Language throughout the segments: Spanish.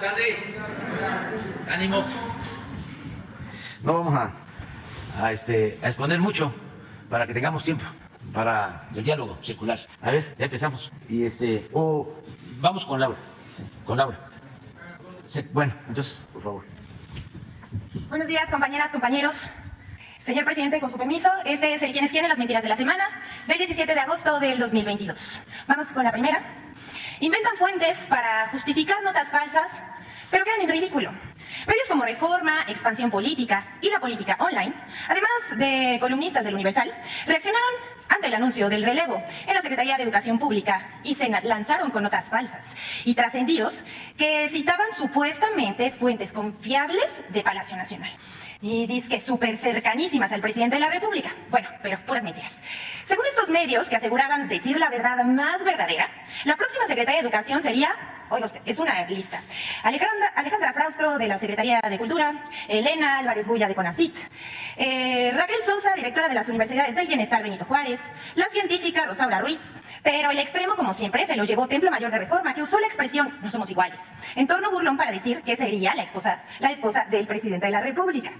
tardes. Ánimo. No vamos a exponer mucho para que tengamos tiempo para el diálogo circular. A ver, ya empezamos. Y vamos con Laura. Sí, con Laura. Sí, bueno, entonces, por favor. Buenos días, compañeras, compañeros. Señor presidente, con su permiso, este es el quién es quién en las mentiras de la semana del 17 de agosto del 2022. Vamos con la primera. Inventan fuentes para justificar notas falsas, pero quedan en ridículo. Medios como Reforma, Expansión Política y La Política Online, además de columnistas del Universal, reaccionaron ante el anuncio del relevo en la Secretaría de Educación Pública y se lanzaron con notas falsas y trascendidos que citaban supuestamente fuentes confiables de Palacio Nacional. Y dizque súper cercanísimas al presidente de la República. Bueno, pero puras mentiras. Según estos medios que aseguraban decir la verdad más verdadera, la próxima secretaria de Educación sería, oiga usted, es una lista: Alejandra Fraustro de la Secretaría de Cultura, Elena Álvarez Bulla de CONACYT, Raquel Sosa, directora de las Universidades del Bienestar Benito Juárez, la científica Rosaura Ruiz. Pero el extremo, como siempre, se lo llevó Templo Mayor de Reforma, que usó la expresión "no somos iguales", en torno burlón para decir que sería la esposa del presidente de la República.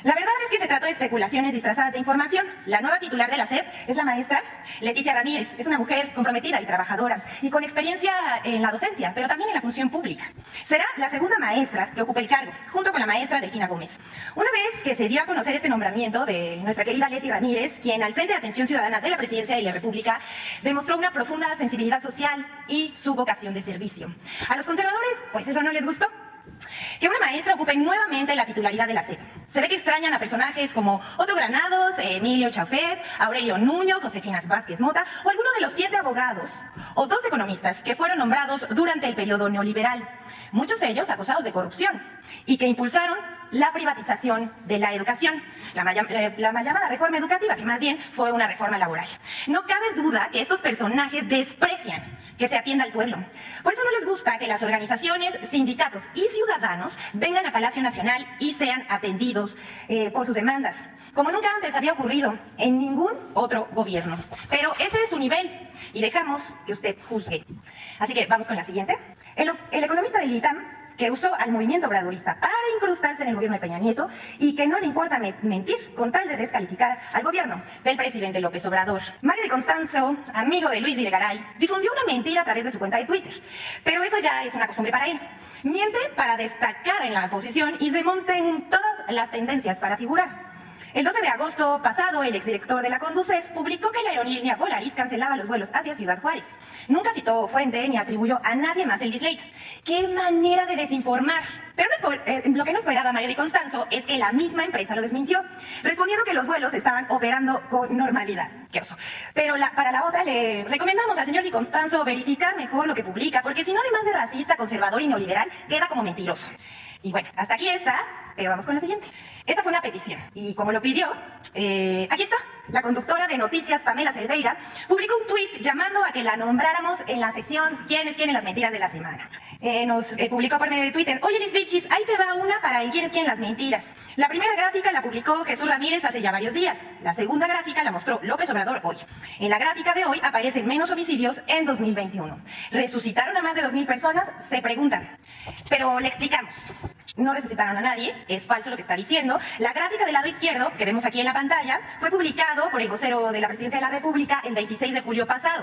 La verdad es que se trató de especulaciones disfrazadas de información. La nueva titular de la SEP es la maestra Leticia Ramírez. Es una mujer comprometida y trabajadora y con experiencia en la docencia, pero también en la función pública. Será la segunda maestra que ocupe el cargo, junto con la maestra Delfina Gómez. Una vez que se dio a conocer este nombramiento de nuestra querida Leti Ramírez, quien al frente de Atención Ciudadana de la Presidencia de la República demostró una profunda sensibilidad social y su vocación de servicio. A los conservadores, pues eso no les gustó. Que una maestra ocupe nuevamente la titularidad de la SEP. Se ve que extrañan a personajes como Otto Granados, Emilio Chafet, Aurelio Nuño, Josefina Vázquez Mota o alguno de los 7 abogados o 2 economistas que fueron nombrados durante el periodo neoliberal, muchos de ellos acusados de corrupción y que impulsaron la privatización de la educación, la mal llamada reforma educativa, que más bien fue una reforma laboral. No cabe duda que estos personajes desprecian que se atienda al pueblo. Por eso no les gusta que las organizaciones, sindicatos y ciudadanos vengan a Palacio Nacional y sean atendidos por sus demandas, como nunca antes había ocurrido en ningún otro gobierno. Pero ese es su nivel y dejamos que usted juzgue. Así que vamos con la siguiente. El economista del ITAM, que usó al movimiento obradorista para incrustarse en el gobierno de Peña Nieto y que no le importa mentir con tal de descalificar al gobierno del presidente López Obrador. Mario de Constanzo, amigo de Luis Videgaray, difundió una mentira a través de su cuenta de Twitter, pero eso ya es una costumbre para él. Miente para destacar en la oposición y se monta en todas las tendencias para figurar. El 12 de agosto pasado, el exdirector de la Conducef publicó que la aerolínea Volaris cancelaba los vuelos hacia Ciudad Juárez. Nunca citó fuente ni atribuyó a nadie más el dislate. ¡Qué manera de desinformar! Pero lo que no esperaba Mario de Constanzo es que la misma empresa lo desmintió, respondiendo que los vuelos estaban operando con normalidad. ¡Qué oso! Pero para la otra le recomendamos al señor de Constanzo verificar mejor lo que publica, porque si no, además de racista, conservador y neoliberal, queda como mentiroso. Y bueno, hasta aquí está, pero vamos con la siguiente. Esta fue una petición y como lo pidió, aquí está. La conductora de noticias, Pamela Cerdeira, publicó un tuit llamando a que la nombráramos en la sección ¿Quiénes quieren las mentiras de la semana? Nos publicó por medio de Twitter: oye, Liz Vilchis, ahí te va una para el ¿Quiénes quieren las mentiras? La primera gráfica la publicó Jesús Ramírez hace ya varios días. La segunda gráfica la mostró López Obrador hoy. En la gráfica de hoy aparecen menos homicidios en 2021. ¿Resucitaron a más de 2,000 personas? Se preguntan. Pero le explicamos. No resucitaron a nadie, es falso lo que está diciendo. La gráfica del lado izquierdo, que vemos aquí en la pantalla, fue publicado por el vocero de la Presidencia de la República el 26 de julio pasado.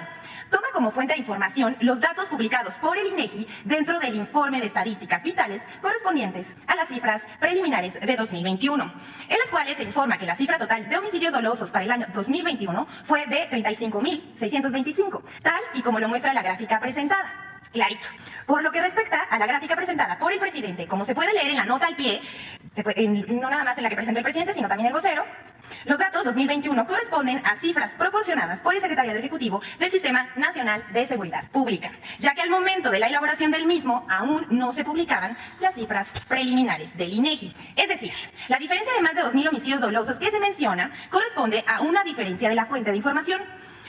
Toma como fuente de información los datos publicados por el INEGI dentro del informe de estadísticas vitales correspondientes a las cifras preliminares de 2021, en las cuales se informa que la cifra total de homicidios dolosos para el año 2021 fue de 35,625, tal y como lo muestra la gráfica presentada. Clarito. Por lo que respecta a la gráfica presentada por el presidente, como se puede leer en la nota al pie, no nada más en la que presentó el presidente, sino también el vocero, los datos 2021 corresponden a cifras proporcionadas por el Secretariado Ejecutivo del Sistema Nacional de Seguridad Pública, ya que al momento de la elaboración del mismo aún no se publicaban las cifras preliminares del INEGI. Es decir, la diferencia de más de 2,000 homicidios dolosos que se menciona corresponde a una diferencia de la fuente de información,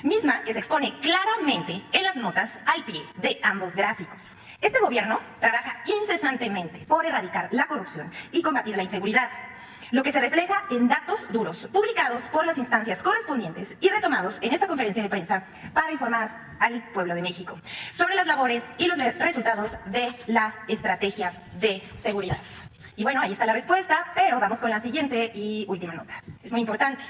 misma que se expone claramente en las notas al pie de ambos gráficos. Este gobierno trabaja incesantemente por erradicar la corrupción y combatir la inseguridad. lo que se refleja en datos duros, publicados por las instancias correspondientes y retomados en esta conferencia de prensa para informar al pueblo de México sobre las labores y los resultados de la estrategia de seguridad. Y bueno, ahí está la respuesta, pero vamos con la siguiente y última nota. Es muy importante.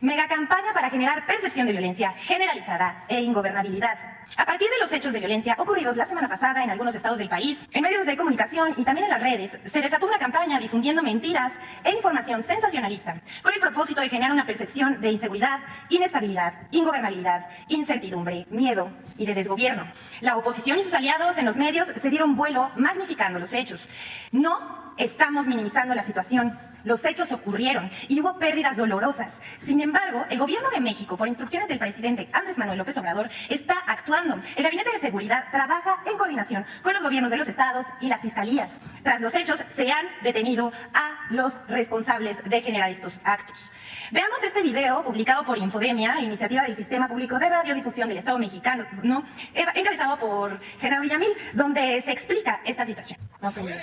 Mega campaña para generar percepción de violencia generalizada e ingobernabilidad. A partir de los hechos de violencia ocurridos la semana pasada en algunos estados del país, en medios de comunicación y también en las redes, se desató una campaña difundiendo mentiras e información sensacionalista, con el propósito de generar una percepción de inseguridad, inestabilidad, ingobernabilidad, incertidumbre, miedo y de desgobierno. La oposición y sus aliados en los medios se dieron vuelo magnificando los hechos. No estamos minimizando la situación. Los hechos ocurrieron y hubo pérdidas dolorosas. Sin embargo, el gobierno de México, por instrucciones del presidente Andrés Manuel López Obrador, está actuando. El Gabinete de Seguridad trabaja en coordinación con los gobiernos de los estados y las fiscalías. Tras los hechos, se han detenido a los responsables de generar estos actos. Veamos este video publicado por Infodemia, iniciativa del Sistema Público de Radiodifusión del Estado Mexicano, ¿no? Encabezado por Genaro Villamil, donde se explica esta situación. Vamos con el video.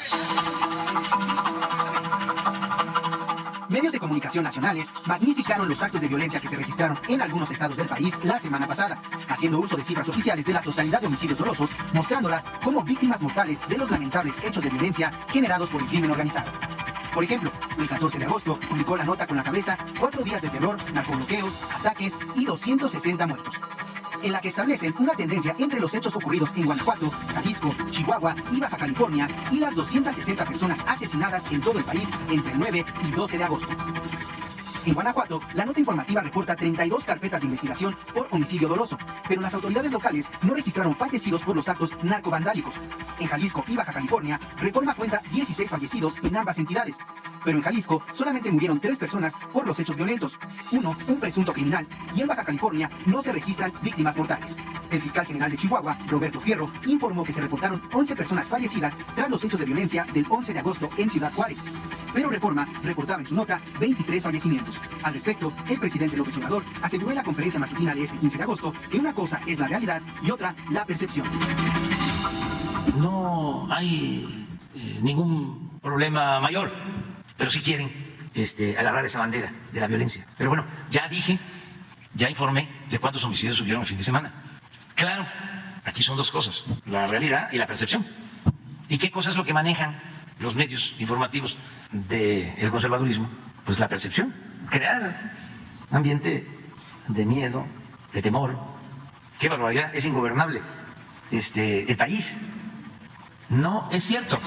Medios de comunicación nacionales magnificaron los actos de violencia que se registraron en algunos estados del país la semana pasada, haciendo uso de cifras oficiales de la totalidad de homicidios dolosos, mostrándolas como víctimas mortales de los lamentables hechos de violencia generados por el crimen organizado. Por ejemplo, el 14 de agosto publicó la nota con la cabeza 4 días de terror, narcobloqueos, ataques y 260 muertos, en la que establecen una tendencia entre los hechos ocurridos en Guanajuato, Jalisco, Chihuahua y Baja California y las 260 personas asesinadas en todo el país entre el 9 y 12 de agosto. En Guanajuato, la nota informativa reporta 32 carpetas de investigación por homicidio doloso, pero las autoridades locales no registraron fallecidos por los actos narcovandálicos. En Jalisco y Baja California, Reforma cuenta 16 fallecidos en ambas entidades, pero en Jalisco solamente murieron 3 personas por los hechos violentos, uno un presunto criminal, y en Baja California no se registran víctimas mortales. El fiscal general de Chihuahua, Roberto Fierro, informó que se reportaron 11 personas fallecidas tras los hechos de violencia del 11 de agosto en Ciudad Juárez, pero Reforma reportaba en su nota 23 fallecimientos. Al respecto, el presidente López Obrador aseguró en la conferencia matutina de este 15 de agosto que una cosa es la realidad y otra la percepción. No hay ningún problema mayor, pero sí quieren agarrar esa bandera de la violencia. Pero bueno, ya dije, ya informé de cuántos homicidios hubieron el fin de semana. Claro, aquí son dos cosas, la realidad y la percepción. ¿Y qué cosa es lo que manejan los medios informativos del conservadurismo? Pues la percepción, crear ambiente de miedo, de temor. ¡Qué barbaridad! Es ingobernable el país. No es cierto.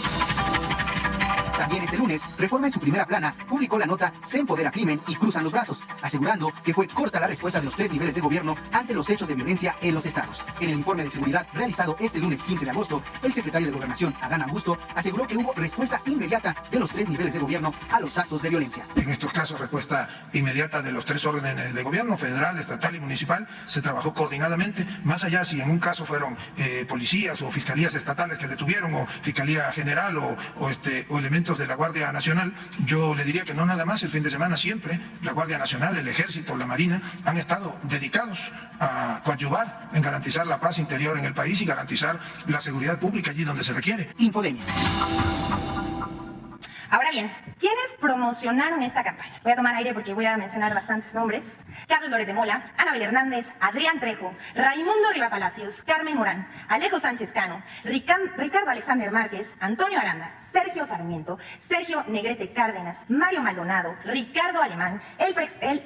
También este lunes, Reforma en su primera plana publicó la nota "Se empodera crimen y cruzan los brazos", asegurando que fue corta la respuesta de los 3 niveles de gobierno ante los hechos de violencia en los estados. En el informe de seguridad realizado este lunes 15 de agosto, el secretario de Gobernación, Adán Augusto, aseguró que hubo respuesta inmediata de los 3 niveles de gobierno a los actos de violencia. En estos casos, respuesta inmediata de los 3 órdenes de gobierno, federal, estatal y municipal. Se trabajó coordinadamente, más allá si en un caso fueron policías o fiscalías estatales que detuvieron, o fiscalía general o elementos de la Guardia Nacional. Yo le diría que no nada más el fin de semana, siempre la Guardia Nacional, el Ejército, la Marina han estado dedicados a coadyuvar en garantizar la paz interior en el país y garantizar la seguridad pública allí donde se requiere. Infodemia. Ahora bien, ¿quiénes promocionaron esta campaña? Voy a tomar aire porque voy a mencionar bastantes nombres. Carlos Loret de Mola, Anabel Hernández, Adrián Trejo, Raimundo Riva Palacios, Carmen Morán, Alejo Sánchez Cano, Ricardo Alexander Márquez, Antonio Aranda, Sergio Sarmiento, Sergio Negrete Cárdenas, Mario Maldonado, Ricardo Alemán, el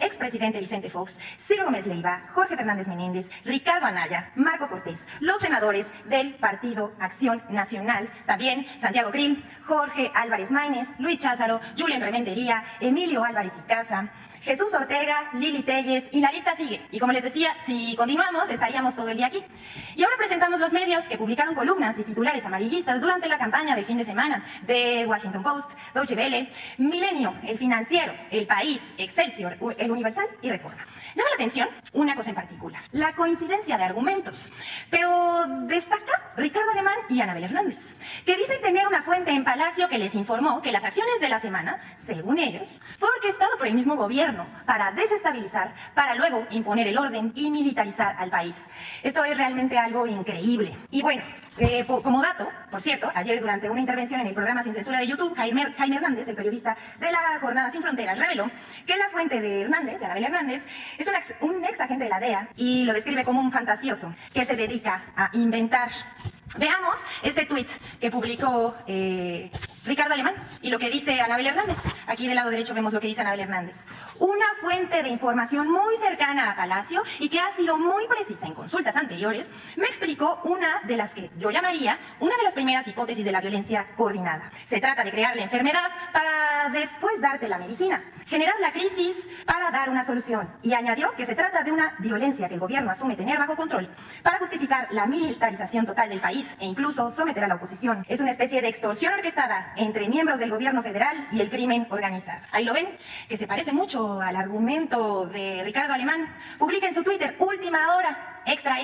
expresidente Vicente Fox, Ciro Gómez Leiva, Jorge Fernández Menéndez, Ricardo Anaya, Marco Cortés, los senadores del Partido Acción Nacional, también Santiago Krill, Jorge Álvarez Maínez, Luis Cházaro, Julián Rementería, Emilio Álvarez y Casa, Jesús Ortega, Lili Telles, y la lista sigue. Y como les decía, si continuamos, estaríamos todo el día aquí. Y ahora presentamos los medios que publicaron columnas y titulares amarillistas durante la campaña del fin de semana de Washington Post, Deutsche Welle, Milenio, El Financiero, El País, Excelsior, El Universal y Reforma. Llama la atención una cosa en particular, la coincidencia de argumentos. Pero destaca Ricardo Alemán y Anabel Hernández, que dicen tener una fuente en Palacio que les informó que las acciones de la semana, según ellos, fue orquestado por el mismo gobierno. gobierno para desestabilizar, para luego imponer el orden y militarizar al país. Esto es realmente algo increíble. Y bueno, como dato, por cierto, ayer durante una intervención en el programa Sin Censura de YouTube, Jaime Hernández, el periodista de la Jornada Sin Fronteras, reveló que la fuente de Hernández, Anabel Hernández, es un ex agente de la DEA y lo describe como un fantasioso que se dedica a inventar. Veamos este tuit que publicó Ricardo Alemán y lo que dice Anabel Hernández. Aquí del lado derecho vemos lo que dice Anabel Hernández. Una fuente de información muy cercana a Palacio y que ha sido muy precisa en consultas anteriores, me explicó una de las que yo llamaría una de las primeras hipótesis de la violencia coordinada. Se trata de crear la enfermedad para después darte la medicina, generar la crisis para dar una solución. Y añadió que se trata de una violencia que el gobierno asume tener bajo control para justificar la militarización total del país e incluso someter a la oposición. Es una especie de extorsión orquestada entre miembros del gobierno federal y el crimen organizado. Ahí lo ven, que se parece mucho al argumento de Ricardo Alemán. Publica en su Twitter, última hora, extra.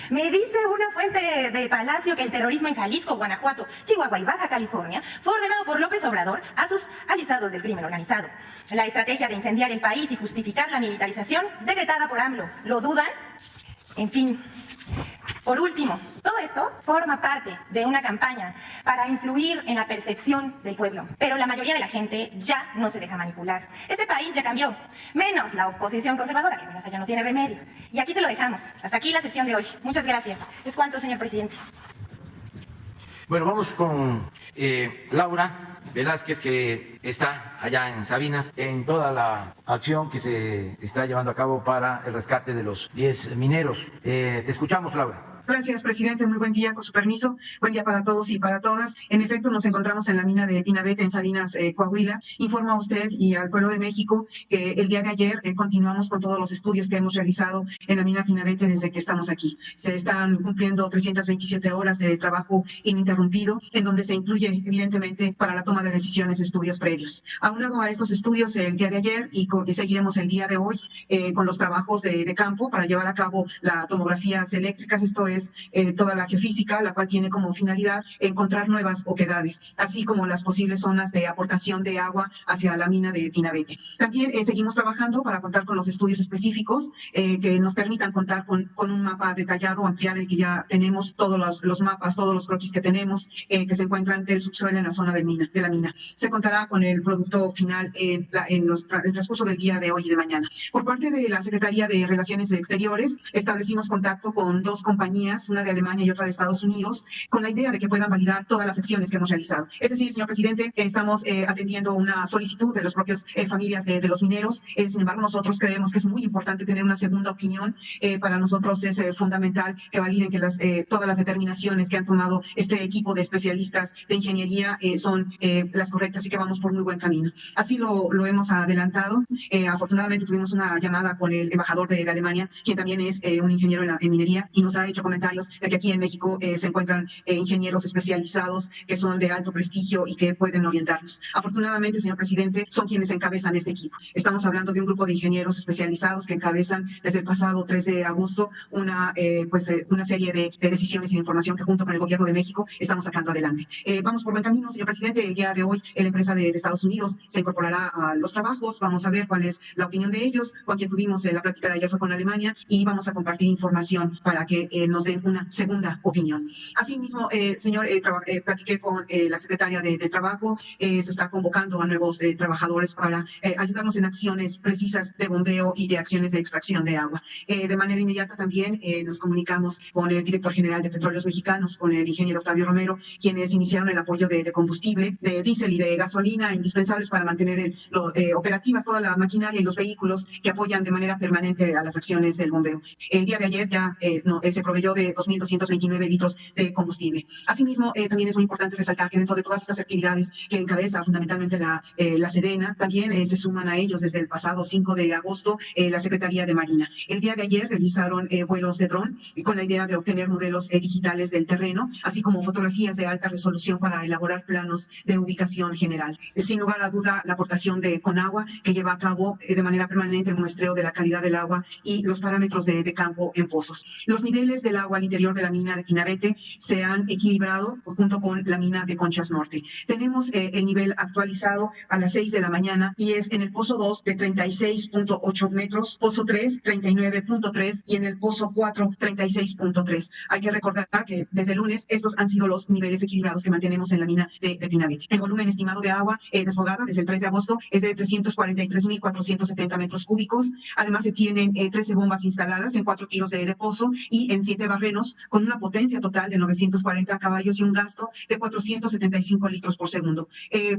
Me dice una fuente de Palacio que el terrorismo en Jalisco, Guanajuato, Chihuahua y Baja California fue ordenado por López Obrador a sus aliados del crimen organizado. La estrategia de incendiar el país y justificar la militarización decretada por AMLO. ¿Lo dudan? En fin. Por último, todo esto forma parte de una campaña para influir en la percepción del pueblo. Pero la mayoría de la gente ya no se deja manipular. Este país ya cambió, menos la oposición conservadora, que menos allá no tiene remedio. Y aquí se lo dejamos. Hasta aquí la sesión de hoy. Muchas gracias. Es cuanto, señor presidente. Bueno, vamos con Laura Velázquez, que está allá en Sabinas, en toda la acción que se está llevando a cabo para el rescate de los 10 mineros. Te escuchamos, Laura. Gracias, presidente. Muy buen día, con su permiso. Buen día para todos y para todas. En efecto, nos encontramos en la mina de Pinabete, en Sabinas, Coahuila. Informo a usted y al pueblo de México que el día de ayer continuamos con todos los estudios que hemos realizado en la mina Pinabete desde que estamos aquí. Se están cumpliendo 327 horas de trabajo ininterrumpido, en donde se incluye, evidentemente, para la toma de decisiones, estudios previos. Aunado a estos estudios, el día de ayer y seguiremos el día de hoy con los trabajos de campo para llevar a cabo las tomografías eléctricas, esto es toda la geofísica, la cual tiene como finalidad encontrar nuevas oquedades, así como las posibles zonas de aportación de agua hacia la mina de Pinabete. También seguimos trabajando para contar con los estudios específicos que nos permitan contar con un mapa detallado, ampliar el que ya tenemos, todos los mapas, todos los croquis que tenemos, que se encuentran del subsuelo en la zona de la mina. Se contará con el producto final en el transcurso del día de hoy y de mañana. Por parte de la Secretaría de Relaciones Exteriores, establecimos contacto con dos compañías, una de Alemania y otra de Estados Unidos, con la idea de que puedan validar todas las acciones que hemos realizado. Es decir, señor presidente, estamos atendiendo una solicitud de las propias familias de los mineros. Sin embargo, nosotros creemos que es muy importante tener una segunda opinión. Para nosotros es fundamental que validen que todas las determinaciones que han tomado este equipo de especialistas de ingeniería son las correctas y que vamos por muy buen camino. Así lo hemos adelantado. Afortunadamente tuvimos una llamada con el embajador de Alemania, quien también es un ingeniero en minería, y nos ha hecho comentarios de que aquí en México se encuentran ingenieros especializados que son de alto prestigio y que pueden orientarnos. Afortunadamente, señor presidente, son quienes encabezan este equipo. Estamos hablando de un grupo de ingenieros especializados que encabezan desde el pasado 3 de agosto una serie de decisiones y de información que junto con el gobierno de México estamos sacando adelante. Vamos por buen camino, señor presidente. El día de hoy la empresa de Estados Unidos se incorporará a los trabajos. Vamos a ver cuál es la opinión de ellos. Con quien tuvimos la práctica de ayer fue con Alemania y vamos a compartir información para que nos den una segunda opinión. Asimismo, señor, platiqué con la secretaria de Trabajo. Se está convocando a nuevos trabajadores para ayudarnos en acciones precisas de bombeo y de acciones de extracción de agua. De manera inmediata también nos comunicamos con el director general de Petróleos Mexicanos, con el ingeniero Octavio Romero, quienes iniciaron el apoyo de combustible, de diésel y de gasolina indispensables para mantener operativas toda la maquinaria y los vehículos que apoyan de manera permanente a las acciones del bombeo. El día de ayer ya se proveyó de 2.229 litros de combustible. Asimismo, también es muy importante resaltar que dentro de todas estas actividades que encabeza fundamentalmente la Sedena, también se suman a ellos desde el pasado 5 de agosto la Secretaría de Marina. El día de ayer realizaron vuelos de dron con la idea de obtener modelos digitales del terreno, así como fotografías de alta resolución para elaborar planos de ubicación general. Sin lugar a duda, la aportación de Conagua, que lleva a cabo de manera permanente el muestreo de la calidad del agua y los parámetros de campo en pozos. Los niveles de agua al interior de la mina de Pinabete se han equilibrado junto con la mina de Conchas Norte. Tenemos el nivel actualizado a las 6 de la mañana y es en el pozo 2 de 36.8 metros, pozo 3 39.3 y en el pozo 4 36.3. Hay que recordar que desde el lunes estos han sido los niveles equilibrados que mantenemos en la mina de Pinabete. El volumen estimado de agua desfogada desde el 3 de agosto es de 343.470 metros cúbicos. Además se tienen 13 bombas instaladas en 4 tiros de pozo y en 7 barrenos con una potencia total de 940 caballos y un gasto de 475 litros por segundo.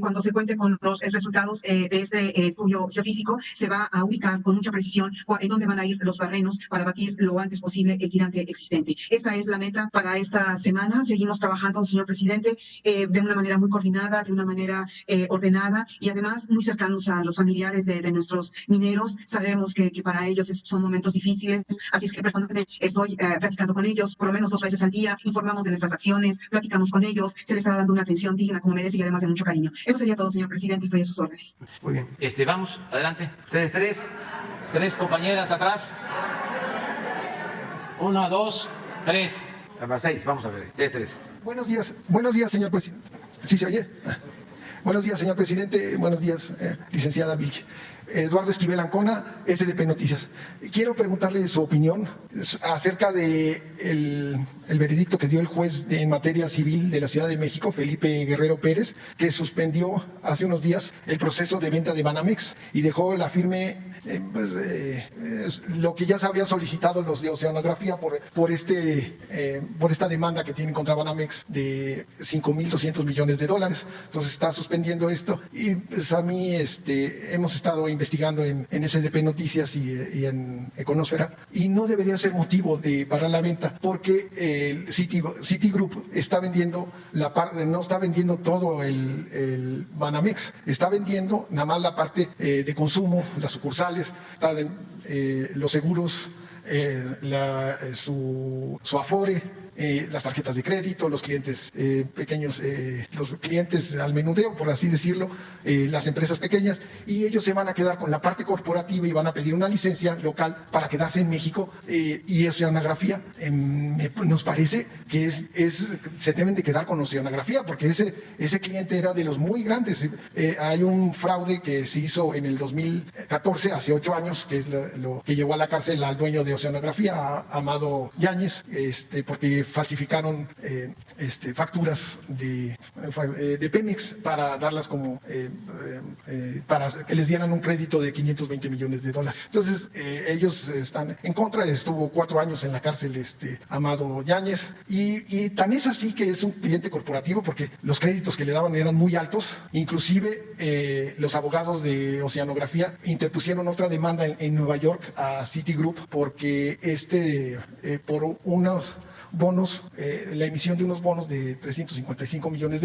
Cuando se cuente con los resultados de este estudio geofísico, se va a ubicar con mucha precisión en dónde van a ir los barrenos para batir lo antes posible el tirante existente. Esta es la meta para esta semana. Seguimos trabajando, señor presidente, de una manera muy coordinada, de una manera ordenada y además muy cercanos a los familiares de nuestros mineros. Sabemos que para ellos son momentos difíciles, así es que personalmente estoy platicando con ellos por lo menos 2 veces al día, informamos de nuestras acciones, platicamos con ellos, se les está dando una atención digna como merece y además de mucho cariño. Eso sería todo, señor presidente, estoy a sus órdenes. Muy bien. Vamos, adelante. Ustedes tres compañeras atrás. 1, 2, 3. A las 6, vamos a ver. Ustedes 3. Buenos días, señor presidente. ¿Sí se oye? Buenos días, señor presidente. Buenos días, licenciada Vilch. Eduardo Esquivel Ancona, SDP Noticias. Quiero preguntarle su opinión acerca de el veredicto que dio el juez en materia civil de la Ciudad de México, Felipe Guerrero Pérez, que suspendió hace unos días el proceso de venta de Banamex y dejó la firme lo que ya se habían solicitado los de Oceanografía por esta demanda que tienen contra Banamex de $5,200 millones. Entonces está suspendiendo esto y pues a mí hemos estado investigando en SDP Noticias y en Econósfera y no debería ser motivo de parar la venta porque el Citigroup está vendiendo no está vendiendo todo el Banamex, está vendiendo nada más la parte de consumo, las sucursales, los seguros, su Afore, las tarjetas de crédito, los clientes pequeños, los clientes al menudeo, por así decirlo, las empresas pequeñas, y ellos se van a quedar con la parte corporativa y van a pedir una licencia local para quedarse en México y Oceanografía. Nos parece que se deben de quedar con Oceanografía porque ese cliente era de los muy grandes. Hay un fraude que se hizo en el 2014, hace 8 años, que es lo que llevó a la cárcel al dueño de Oceanografía, a Amado Yáñez, porque falsificaron facturas de Pemex para darlas como para que les dieran un crédito de $520 millones. Entonces ellos están en contra. Estuvo 4 años en la cárcel Amado Yáñez y tan es así que es un cliente corporativo porque los créditos que le daban eran muy altos. Inclusive los abogados de Oceanografía interpusieron otra demanda en Nueva York a Citigroup porque por unos bonos, la emisión de unos bonos de $355 millones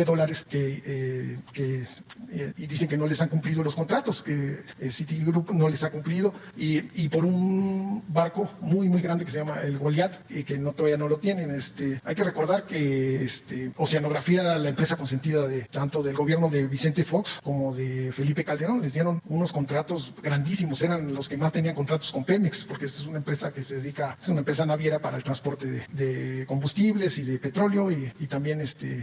y dicen que no les han cumplido los contratos, que Citigroup no les ha cumplido y por un barco muy muy grande que se llama el Goliat y que todavía no lo tienen. Hay que recordar que Oceanografía era la empresa consentida tanto del gobierno de Vicente Fox como de Felipe Calderón. Les dieron unos contratos grandísimos, eran los que más tenían contratos con Pemex, porque es una empresa que es una empresa naviera para el transporte de combustibles y de petróleo y también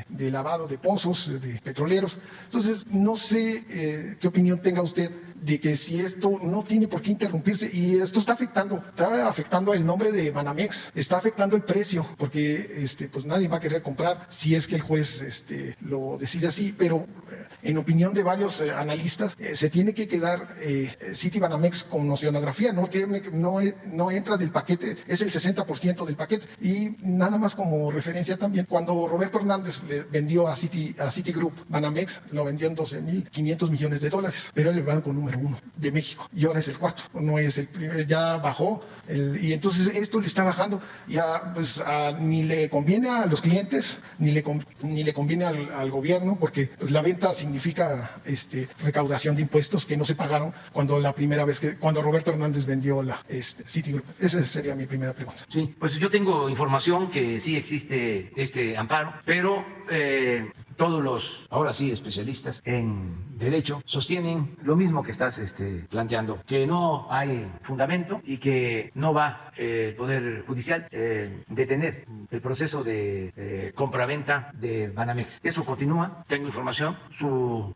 de lavado de pozos de petroleros. Entonces no sé qué opinión tenga usted de que si esto no tiene por qué interrumpirse y esto está afectando el nombre de Banamex, está afectando el precio porque pues nadie va a querer comprar si es que el juez lo decide así, pero en opinión de varios analistas se tiene que quedar Citibanamex con Oceanografía, no entra del paquete, es el 60% del paquete. Y nada más como referencia también, cuando Roberto Hernández le vendió a Citigroup Banamex, lo vendió en $12,500 millones, pero era el banco número 1 de México y ahora es el 4, no es el primero, ya bajó y entonces esto le está bajando, ya pues ni le conviene a los clientes ni le conviene al gobierno porque pues, la venta significa recaudación de impuestos que no se pagaron cuando Roberto Hernández vendió la Citigroup. Esa sería mi primera pregunta. Sí, pues yo tengo información que sí existe este amparo, pero todos los, ahora sí, especialistas en derecho sostienen lo mismo que estás planteando, que no hay fundamento y que no va el Poder Judicial detener el proceso de compraventa de Banamex. Eso continúa, tengo información, su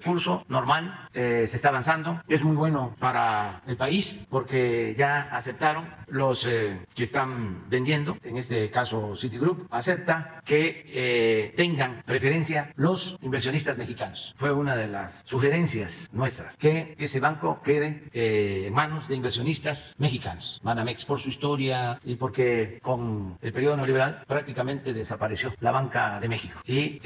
curso normal, se está avanzando, es muy bueno para el país porque ya aceptaron los que están vendiendo, en este caso Citigroup, acepta que tengan preferencia los inversionistas mexicanos. Fue una de las sugerencias nuestras, que ese banco quede en manos de inversionistas mexicanos. Banamex, por su historia y porque con el periodo neoliberal prácticamente desapareció la banca de México y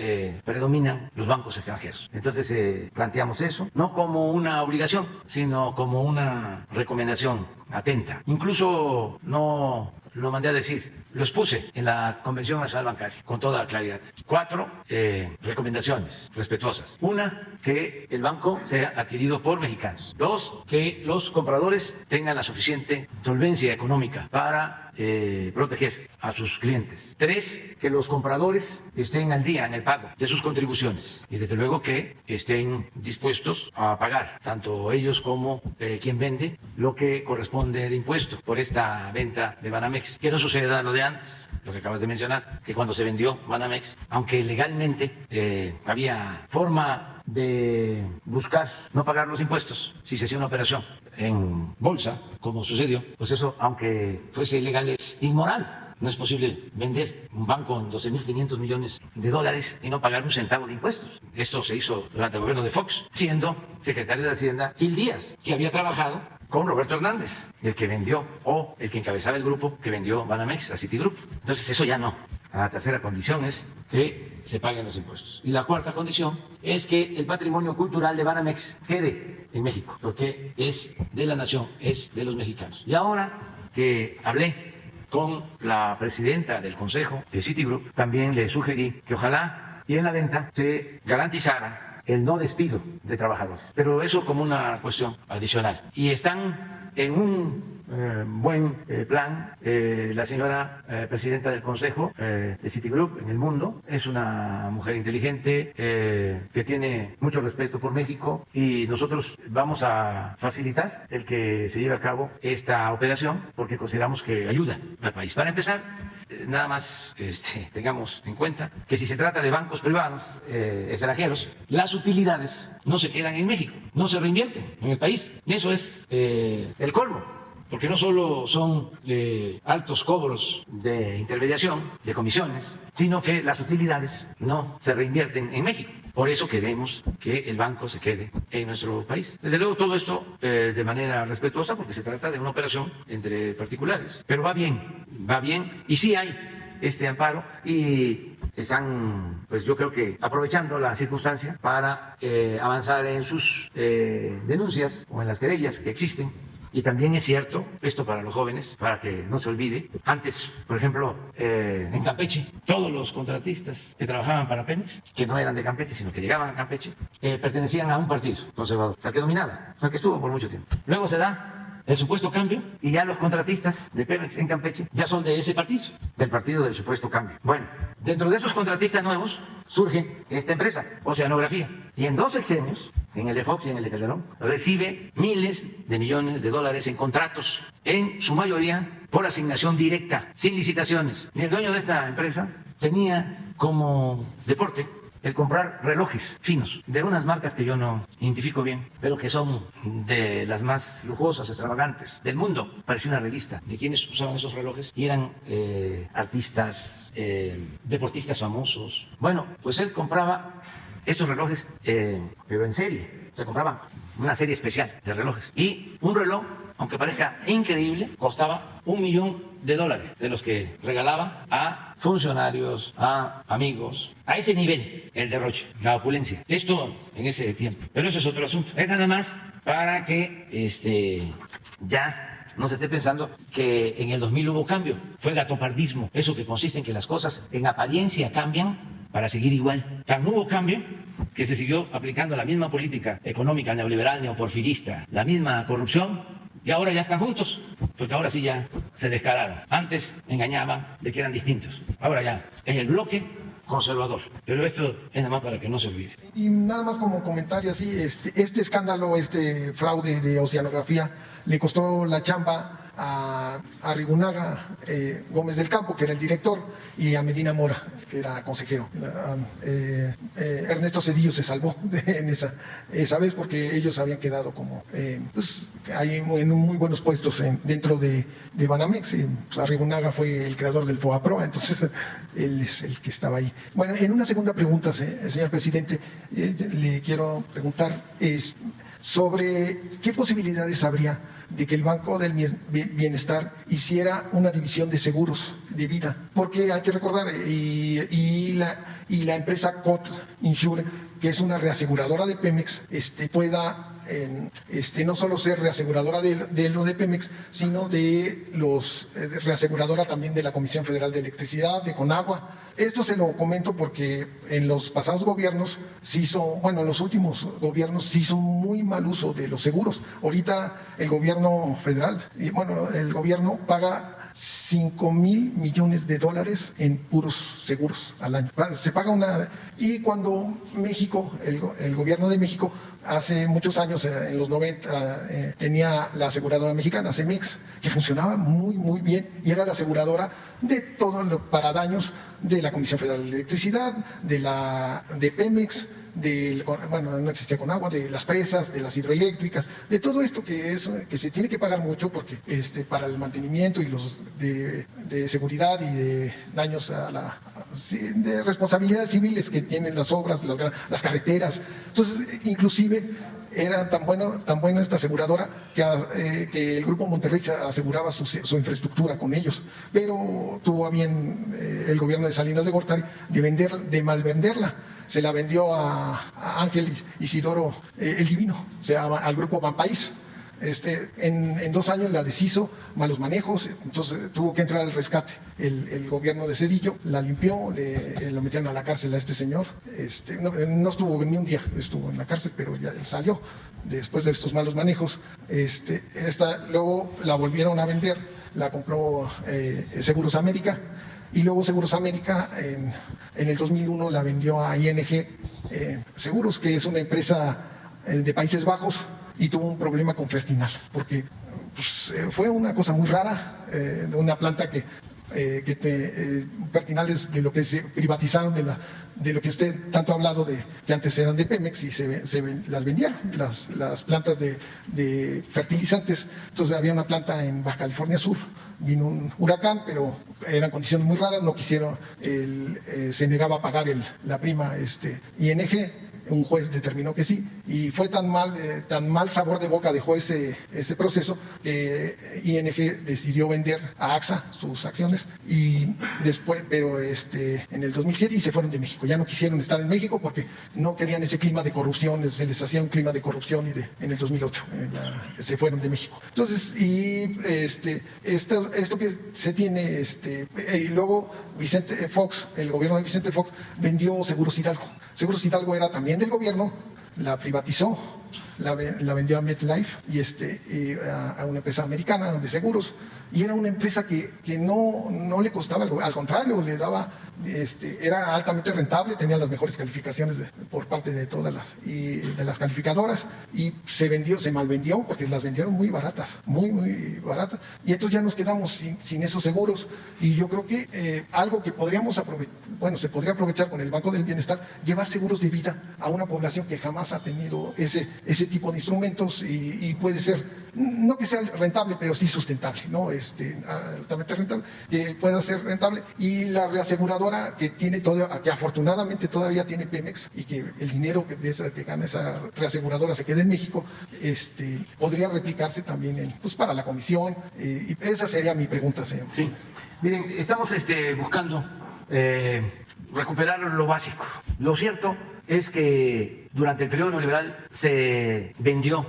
predominan los bancos extranjeros. Entonces planteamos eso, no como una obligación, sino como una recomendación atenta. Incluso no lo mandé a decir, lo expuse en la Convención Nacional Bancaria con toda claridad. 4 recomendaciones respetuosas. 1, que el banco sea adquirido por mexicanos. 2, que los compradores tengan la suficiente solvencia económica para proteger a sus clientes. 3, que los compradores estén al día en el pago de sus contribuciones y desde luego que estén dispuestos a pagar, tanto ellos como quien vende, lo que corresponde de impuesto por esta venta de Banamex. Que no suceda lo de antes, lo que acabas de mencionar, que cuando se vendió Banamex, aunque legalmente había forma de buscar no pagar los impuestos si se hacía una operación en bolsa, como sucedió, pues eso, aunque fuese ilegal, es inmoral. No es posible vender un banco en 12.500 millones de dólares y no pagar un centavo de impuestos. Esto se hizo durante el gobierno de Fox, siendo secretario de Hacienda Gil Díaz, que había trabajado con Roberto Hernández, el que vendió o el que encabezaba el grupo que vendió Banamex a Citigroup. Entonces eso ya no. La tercera condición es que se paguen los impuestos. Y la cuarta condición es que el patrimonio cultural de Banamex quede en México, porque es de la nación, es de los mexicanos. Y ahora que hablé con la presidenta del Consejo de Citigroup, también le sugerí que ojalá y en la venta se garantizara el no despido de trabajadores, pero eso como una cuestión adicional. Y están en un buen plan. La señora presidenta del Consejo de Citigroup en el mundo es una mujer inteligente que tiene mucho respeto por México y nosotros vamos a facilitar el que se lleve a cabo esta operación porque consideramos que ayuda al país. Para empezar, nada más tengamos en cuenta que si se trata de bancos privados extranjeros, las utilidades no se quedan en México, no se reinvierten en el país. Y eso es el colmo. Porque no solo son altos cobros de intermediación, de comisiones, sino que las utilidades no se reinvierten en México. Por eso queremos que el banco se quede en nuestro país. Desde luego todo esto de manera respetuosa porque se trata de una operación entre particulares. Pero va bien y sí hay este amparo y están, pues yo creo que aprovechando la circunstancia para avanzar en sus denuncias o en las querellas que existen. Y también es cierto, esto para los jóvenes, para que no se olvide, antes, por ejemplo, en Campeche, todos los contratistas que trabajaban para Pemex, que no eran de Campeche, sino que llegaban a Campeche, pertenecían a un partido conservador, al que dominaba, al que estuvo por mucho tiempo. Luego se da el supuesto cambio y ya los contratistas de Pemex en Campeche ya son de ese partido, del partido del supuesto cambio. Bueno, dentro de esos contratistas nuevos surge esta empresa, Oceanografía, y en 2 sexenios, en el de Fox y en el de Calderón, recibe miles de millones de dólares en contratos, en su mayoría por asignación directa, sin licitaciones. Y el dueño de esta empresa tenía como deporte el comprar relojes finos de unas marcas que yo no identifico bien, pero que son de las más lujosas, extravagantes del mundo. Parecía una revista de quienes usaban esos relojes y eran artistas, deportistas famosos. Bueno, pues él compraba estos relojes, pero en serie. Se compraban una serie especial de relojes. Y un reloj, aunque parezca increíble, costaba $1 millón de los que regalaba a funcionarios, a amigos. A ese nivel, el derroche, la opulencia. Esto en ese tiempo. Pero eso es otro asunto. Es nada más para que ya no se esté pensando que en el 2000 hubo cambio. Fue gatopardismo. Eso que consiste en que las cosas en apariencia cambian para seguir igual. Tan hubo cambio que se siguió aplicando la misma política económica neoliberal, neoporfirista, la misma corrupción, y ahora ya están juntos, porque ahora sí ya se descararon. Antes engañaban de que eran distintos, ahora ya es el bloque conservador. Pero esto es nada más para que no se olvide. Y nada más como comentario así, este escándalo, este fraude de oceanografía le costó la chamba a Arrigunaga Gómez del Campo, que era el director, y a Medina Mora, que era consejero. Ernesto Zedillo se salvó en esa vez porque ellos habían quedado como pues, ahí en muy buenos puestos dentro de Banamex. Pues Arrigunaga fue el creador del FOAPROA, entonces él es el que estaba ahí. Bueno, en una segunda pregunta, señor presidente, le quiero preguntar sobre qué posibilidades habría de que el Banco del Bienestar hiciera una división de seguros de vida, porque hay que recordar, y la empresa COT Insure, que es una reaseguradora de Pemex, pueda no solo ser reaseguradora de lo de Pemex, sino de reaseguradora también de la Comisión Federal de Electricidad, de Conagua. Esto se lo comento porque en los pasados gobiernos en los últimos gobiernos se hizo muy mal uso de los seguros. Ahorita el gobierno federal, el gobierno paga $5,000 millones en puros seguros al año. Se paga y cuando México, el gobierno de México, hace muchos años, en los 90, tenía la aseguradora mexicana, CEMEX, que funcionaba muy, muy bien y era la aseguradora de todo para daños de la Comisión Federal de Electricidad, de Pemex, no existía Conagua, de las presas, de las hidroeléctricas, de todo esto que se tiene que pagar mucho porque para el mantenimiento y los de seguridad y de daños de responsabilidades civiles que tienen las obras, las carreteras. Entonces, inclusive era tan buena esta aseguradora que el Grupo Monterrey aseguraba su infraestructura con ellos, pero tuvo a bien el gobierno de Salinas de Gortari de malvenderla. Se la vendió a Ángel Isidoro el Divino, o sea, al Grupo Banpaís. En 2 años la deshizo, malos manejos, entonces tuvo que entrar al rescate. El gobierno de Zedillo la limpió, lo metieron a la cárcel a este señor. No estuvo ni un día, estuvo en la cárcel, pero ya salió después de estos malos manejos. Luego la volvieron a vender, la compró Seguros América. Y luego Seguros América en el 2001 la vendió a ING Seguros, que es una empresa de Países Bajos, y tuvo un problema con Fertinal, porque fue una cosa muy rara, una planta Fertinal es de lo que se privatizaron, de lo que usted tanto ha hablado, de que antes eran de Pemex y las vendieron, las plantas de fertilizantes. Entonces había una planta en Baja California Sur, vino un huracán, pero eran condiciones muy raras, no quisieron, se negaba a pagar la prima ING. Un juez determinó que sí, y fue tan mal sabor de boca dejó ese proceso que ING decidió vender a AXA sus acciones, y después, pero en el 2007, y se fueron de México. Ya no quisieron estar en México porque no querían ese clima de corrupción, se les hacía un clima de corrupción, en el 2008 se fueron de México. Entonces, esto que se tiene, y luego Vicente Fox, el gobierno de Vicente Fox, vendió Seguros Hidalgo. Seguros Hidalgo era también del gobierno, la privatizó, la vendió a MetLife y a una empresa americana de seguros, y era una empresa que no le costaba, al contrario, le daba, era altamente rentable, tenía las mejores calificaciones por parte de todas las calificadoras, y se malvendió porque las vendieron muy baratas, muy, muy baratas, y entonces ya nos quedamos sin esos seguros. Y yo creo que algo que podríamos se podría aprovechar con el Banco del Bienestar, llevar seguros de vida a una población que jamás ha tenido ese tipo de instrumentos, y puede ser, no que sea rentable, pero sí sustentable, ¿no? Altamente rentable, que pueda ser rentable. Y la reaseguradora que afortunadamente todavía tiene Pemex, y que el dinero que gana esa reaseguradora se quede en México, podría replicarse también para la comisión, y esa sería mi pregunta, señor. Sí, miren, estamos buscando recuperar lo básico. Lo cierto es que durante el periodo neoliberal se vendió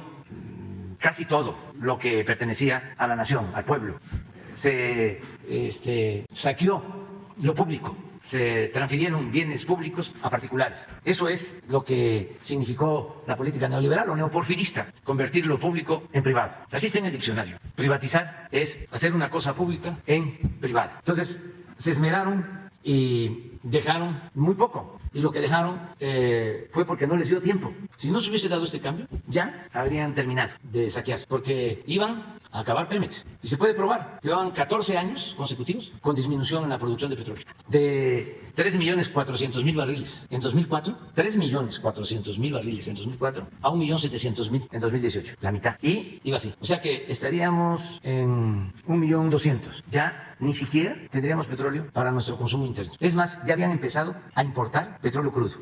casi todo lo que pertenecía a la nación, al pueblo. Se saqueó lo público, se transfirieron bienes públicos a particulares. Eso es lo que significó la política neoliberal o neoporfirista, convertir lo público en privado. Así está en el diccionario. Privatizar es hacer una cosa pública en privada. Entonces, se esmeraron y dejaron muy poco. Y lo que dejaron fue porque no les dio tiempo. Si no se hubiese dado este cambio, ya habrían terminado de saquear, porque iban a acabar Pemex. Y se puede probar. Llevaban 14 años consecutivos con disminución en la producción de petróleo. De 3.400.000 barriles en 2004, 3.400.000 barriles en 2004, a 1.700.000 en 2018. La mitad. Y iba así. O sea que estaríamos en 1.200.000. Ya ni siquiera tendríamos petróleo para nuestro consumo interno. Es más, ya habían empezado a importar petróleo crudo.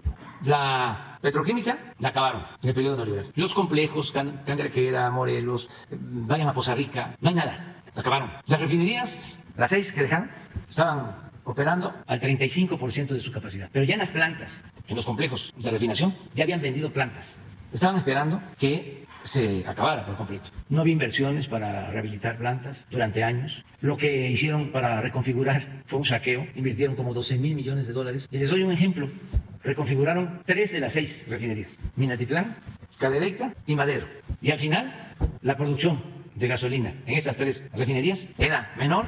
La petroquímica la acabaron en el periodo neoliberal. Los complejos, Cangrejera, Morelos, vayan a Poza Rica, no hay nada. La acabaron. Las refinerías, las 6 que dejaron, estaban operando al 35% de su capacidad. Pero ya en las plantas, en los complejos de refinación, ya habían vendido plantas. Estaban esperando que se acabara por completo. No había inversiones para rehabilitar plantas durante años. Lo que hicieron para reconfigurar fue un saqueo. Invirtieron como 12,000 millones de dólares. Y les doy un ejemplo. Reconfiguraron 3 de las 6 refinerías. Minatitlán, Cadereyta y Madero. Y al final, la producción de gasolina en estas 3 refinerías era menor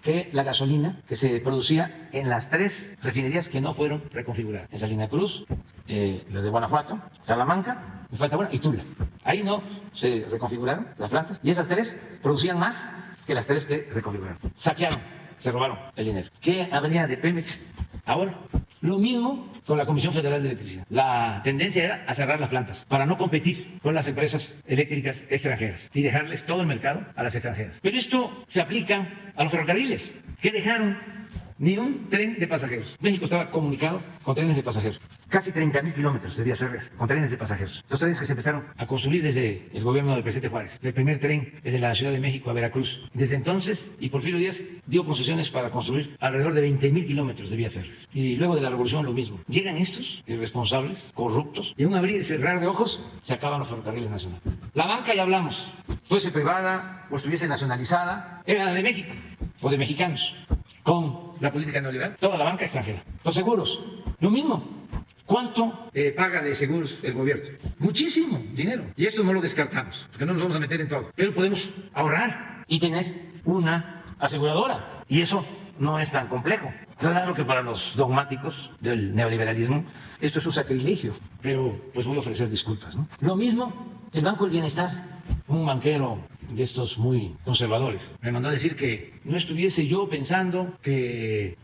que la gasolina que se producía en las 3 refinerías que no fueron reconfiguradas. En Salina Cruz, la de Guanajuato, Salamanca, me falta una, y Tula. Ahí no se reconfiguraron las plantas y esas 3 producían más que las 3 que reconfiguraron. Saquearon, se robaron el dinero. ¿Qué habría de Pemex ahora? Lo mismo con la Comisión Federal de Electricidad. La tendencia era a cerrar las plantas para no competir con las empresas eléctricas extranjeras y dejarles todo el mercado a las extranjeras. Pero esto se aplica a los ferrocarriles, que dejaron ni un tren de pasajeros. México estaba comunicado con trenes de pasajeros. Casi 30,000 kilómetros de vías férreas con trenes de pasajeros. Estos trenes que se empezaron a construir desde el gobierno del presidente Juárez. El primer tren es de la Ciudad de México a Veracruz. Desde entonces, y Porfirio Díaz dio concesiones para construir alrededor de 20,000 kilómetros de vías férreas. Y luego de la revolución lo mismo. Llegan estos irresponsables, corruptos, y en un abrir y cerrar de ojos se acaban los ferrocarriles nacionales. La banca ya hablamos. Fuese privada o estuviese nacionalizada, era la de México o de mexicanos. Con la política neoliberal, toda la banca extranjera. Los seguros, lo mismo. ¿Cuánto paga de seguros el gobierno? Muchísimo dinero. Y esto no lo descartamos, porque no nos vamos a meter en todo. Pero podemos ahorrar y tener una aseguradora. Y eso no es tan complejo. Claro que para los dogmáticos del neoliberalismo esto es un sacrilegio, pero pues voy a ofrecer disculpas, ¿no? Lo mismo el Banco del Bienestar. Un banquero de estos muy conservadores me mandó a decir que no estuviese yo pensando que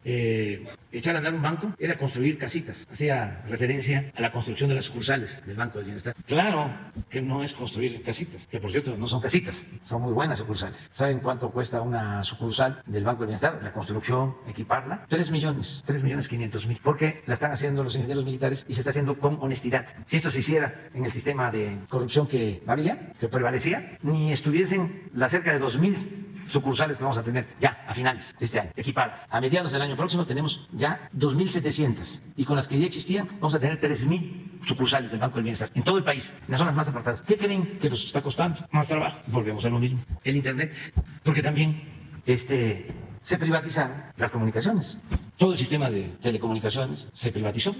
echar a andar un banco era construir casitas. Hacía referencia a la construcción de las sucursales del Banco del Bienestar. Claro que no es construir casitas, que por cierto no son casitas, son muy buenas sucursales. ¿Saben cuánto cuesta una sucursal del Banco del Bienestar? La construcción, equiparla, 3.500.000, porque la están haciendo los ingenieros militares y se está haciendo con honestidad. Si esto se hiciera en el sistema de corrupción que había, que prevalecía, ni estuviesen las cerca de 2,000 sucursales que vamos a tener ya a finales de este año, equipadas. A mediados del año próximo tenemos ya 2,700 y con las que ya existían vamos a tener 3,000 sucursales del Banco del Bienestar en todo el país, en las zonas más apartadas. ¿Qué creen que nos está costando? Más trabajo. Volvemos a lo mismo. El Internet, porque también se privatizaron las comunicaciones. Todo el sistema de telecomunicaciones se privatizó.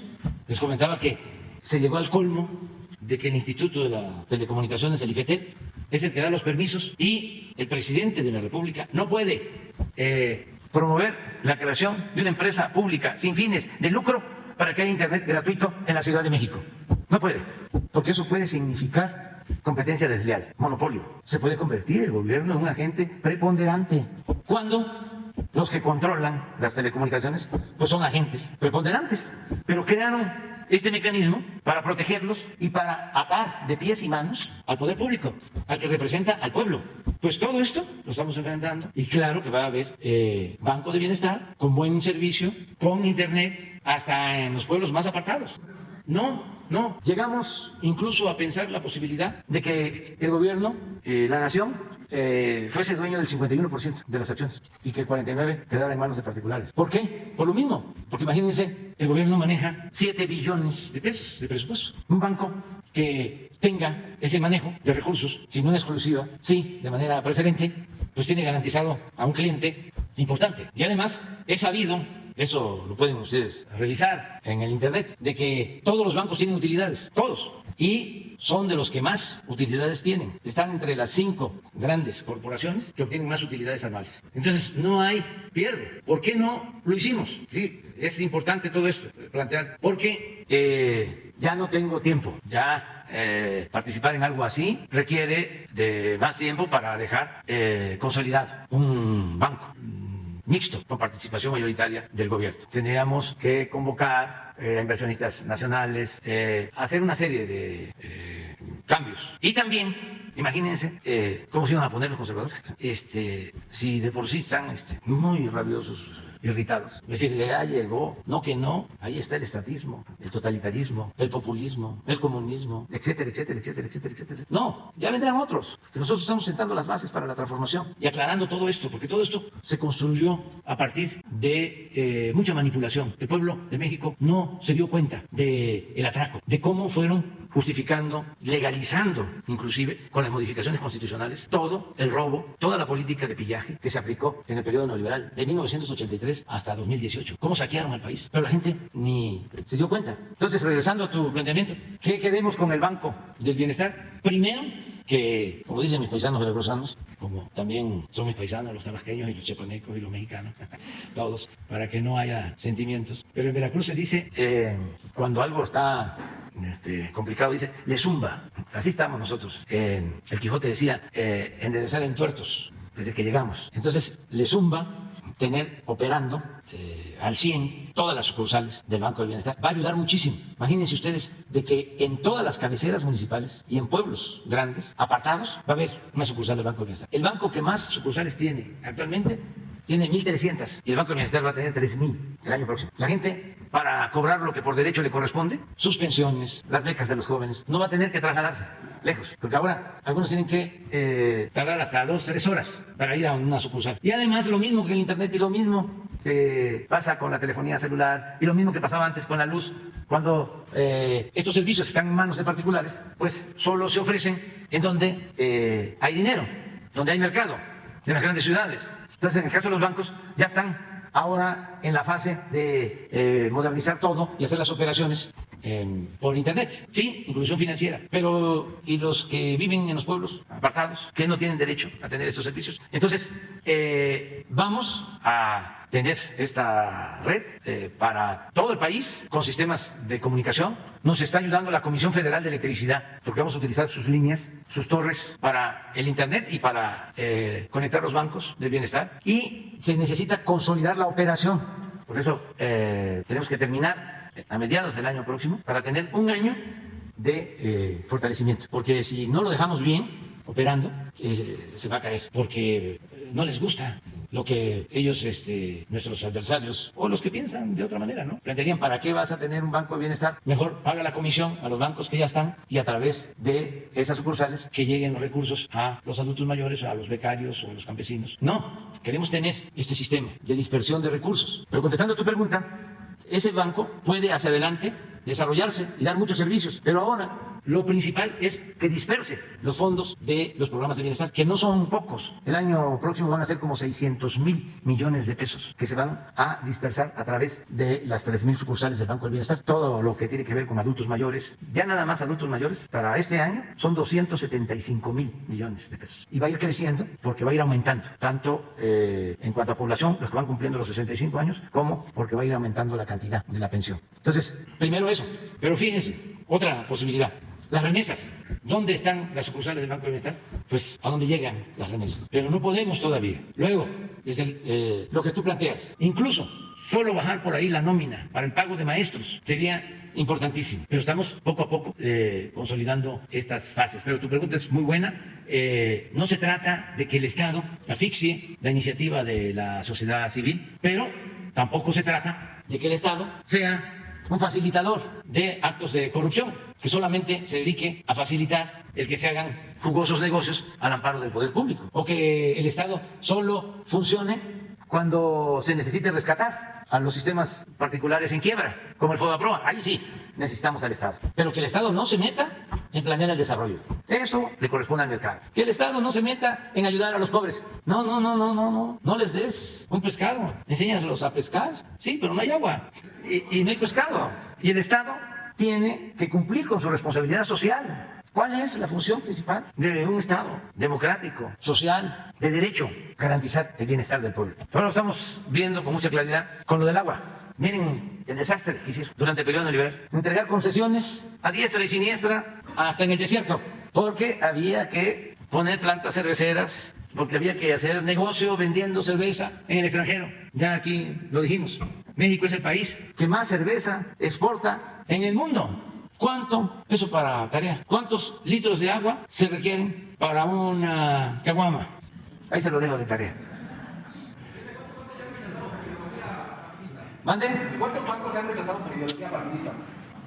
Les comentaba que se llegó al colmo de que el Instituto de las Telecomunicaciones, el IFETEL, es el que da los permisos y el presidente de la República no puede promover la creación de una empresa pública sin fines de lucro para que haya Internet gratuito en la Ciudad de México. No puede, porque eso puede significar competencia desleal, monopolio. Se puede convertir el gobierno en un agente preponderante cuando los que controlan las telecomunicaciones pues son agentes preponderantes, pero crearon este mecanismo para protegerlos y para atar de pies y manos al poder público, al que representa al pueblo. Pues todo esto lo estamos enfrentando y claro que va a haber banco de bienestar con buen servicio, con internet, hasta en los pueblos más apartados. No, llegamos incluso a pensar la posibilidad de que el gobierno, la nación, fuese dueño del 51% de las acciones y que el 49% quedara en manos de particulares. ¿Por qué? Por lo mismo, porque imagínense, el gobierno maneja 7 billones de pesos de presupuesto. Un banco que tenga ese manejo de recursos, sin una exclusiva, sí, de manera preferente, pues tiene garantizado a un cliente importante. Y además, es sabido, eso lo pueden ustedes revisar en el internet, de que todos los bancos tienen utilidades, todos. Y son de los que más utilidades tienen. Están entre las 5 grandes corporaciones que obtienen más utilidades anuales. Entonces, no hay pierde. ¿Por qué no lo hicimos? Sí, es importante todo esto plantear, porque ya no tengo tiempo, ya participar en algo así requiere de más tiempo para dejar consolidado un banco mixto con participación mayoritaria del gobierno. Teníamos que convocar a inversionistas nacionales, hacer una serie de cambios. Y también, imagínense cómo se iban a poner los conservadores, si de por sí están muy rabiosos, irritados. Es decir, ya llegó, no que no, ahí está el estatismo, el totalitarismo, el populismo, el comunismo, etcétera, etcétera, etcétera, etcétera, etcétera. No, ya vendrán otros, que nosotros estamos sentando las bases para la transformación y aclarando todo esto, porque todo esto se construyó a partir de mucha manipulación. El pueblo de México no se dio cuenta del atraco, de cómo fueron justificando, legalizando, inclusive, con las modificaciones constitucionales, todo el robo, toda la política de pillaje que se aplicó en el periodo neoliberal de 1983 hasta 2018. ¿Cómo saquearon al país? Pero la gente ni se dio cuenta. Entonces, regresando a tu planteamiento, ¿qué queremos con el Banco del Bienestar? Primero, que, como dicen mis paisanos veracruzanos, como también son mis paisanos, los tabasqueños y los chiapanecos y los mexicanos, todos, para que no haya sentimientos. Pero en Veracruz se dice, cuando algo está complicado, dice, le zumba. Así estamos nosotros. El Quijote decía, enderezar en tuertos, desde que llegamos. Entonces, le zumba tener operando al 100 todas las sucursales del Banco del Bienestar. Va a ayudar muchísimo. Imagínense ustedes de que en todas las cabeceras municipales y en pueblos grandes, apartados, va a haber una sucursal del Banco del Bienestar. El banco que más sucursales tiene actualmente tiene 1.300 y el Banco del Bienestar va a tener 3.000 el año próximo. La gente, para cobrar lo que por derecho le corresponde, sus pensiones, las becas de los jóvenes, no va a tener que trasladarse lejos, porque ahora algunos tienen que tardar hasta 2-3 horas para ir a una sucursal. Y además lo mismo que el internet y lo mismo que pasa con la telefonía celular y lo mismo que pasaba antes con la luz, cuando estos servicios están en manos de particulares, pues solo se ofrecen en donde hay dinero, donde hay mercado, en las grandes ciudades. Entonces, en el caso de los bancos, ya están ahora en la fase de modernizar todo y hacer las operaciones por Internet. Sí, inclusión financiera. Pero, ¿y los que viven en los pueblos apartados, que no tienen derecho a tener estos servicios? Entonces, vamos a tener esta red para todo el país con sistemas de comunicación. Nos está ayudando la Comisión Federal de Electricidad porque vamos a utilizar sus líneas, sus torres para el Internet y para conectar los bancos del bienestar. Y se necesita consolidar la operación. Por eso tenemos que terminar a mediados del año próximo para tener un año de fortalecimiento. Porque si no lo dejamos bien operando, se va a caer. Porque no les gusta lo que ellos, nuestros adversarios, o los que piensan de otra manera, ¿no? Plantearían, ¿para qué vas a tener un banco de bienestar? Mejor paga la comisión a los bancos que ya están y a través de esas sucursales que lleguen los recursos a los adultos mayores, a los becarios o a los campesinos. No, queremos tener este sistema de dispersión de recursos. Pero contestando a tu pregunta, ese banco puede hacia adelante desarrollarse y dar muchos servicios, pero ahora lo principal es que disperse los fondos de los programas de bienestar, que no son pocos. El año próximo van a ser como 600,000 millones de pesos que se van a dispersar a través de las 3.000 sucursales del Banco del Bienestar. Todo lo que tiene que ver con adultos mayores, ya nada más adultos mayores, para este año son 275,000 millones de pesos. Y va a ir creciendo porque va a ir aumentando, tanto en cuanto a población, los que van cumpliendo los 65 años, como porque va a ir aumentando la cantidad de la pensión. Entonces, primero eso. Pero fíjense, otra posibilidad. Las remesas. ¿Dónde están las sucursales del Banco del Bienestar? Pues a dónde llegan las remesas. Pero no podemos todavía. Luego, desde lo que tú planteas, incluso solo bajar por ahí la nómina para el pago de maestros sería importantísimo. Pero estamos poco a poco consolidando estas fases. Pero tu pregunta es muy buena. No se trata de que el Estado asfixie la iniciativa de la sociedad civil, pero tampoco se trata de que el Estado sea un facilitador de actos de corrupción, que solamente se dedique a facilitar el que se hagan jugosos negocios al amparo del poder público, o que el Estado solo funcione cuando se necesite rescatar a los sistemas particulares en quiebra, como el FOBAPROA. Ahí sí necesitamos al Estado, pero que el Estado no se meta en planear el desarrollo. Eso le corresponde al mercado. Que el Estado no se meta en ayudar a los pobres. No les des un pescado. Enséñalos a pescar. Sí, pero no hay agua y no hay pescado. Y el Estado tiene que cumplir con su responsabilidad social. ¿Cuál es la función principal de un Estado democrático, social, de derecho? Garantizar el bienestar del pueblo. Ahora lo estamos viendo con mucha claridad con lo del agua. Miren el desastre que hicieron durante el periodo neoliberal. Entregar concesiones a diestra y siniestra hasta en el desierto, porque había que poner plantas cerveceras, porque había que hacer negocio vendiendo cerveza en el extranjero. Ya aquí lo dijimos. México es el país que más cerveza exporta en el mundo. ¿Cuánto? Eso para tarea. ¿Cuántos litros de agua se requieren para una caguama? Ahí se lo dejo de tarea. ¿Mande? ¿Cuántos bancos se han rechazado por ideología partidista?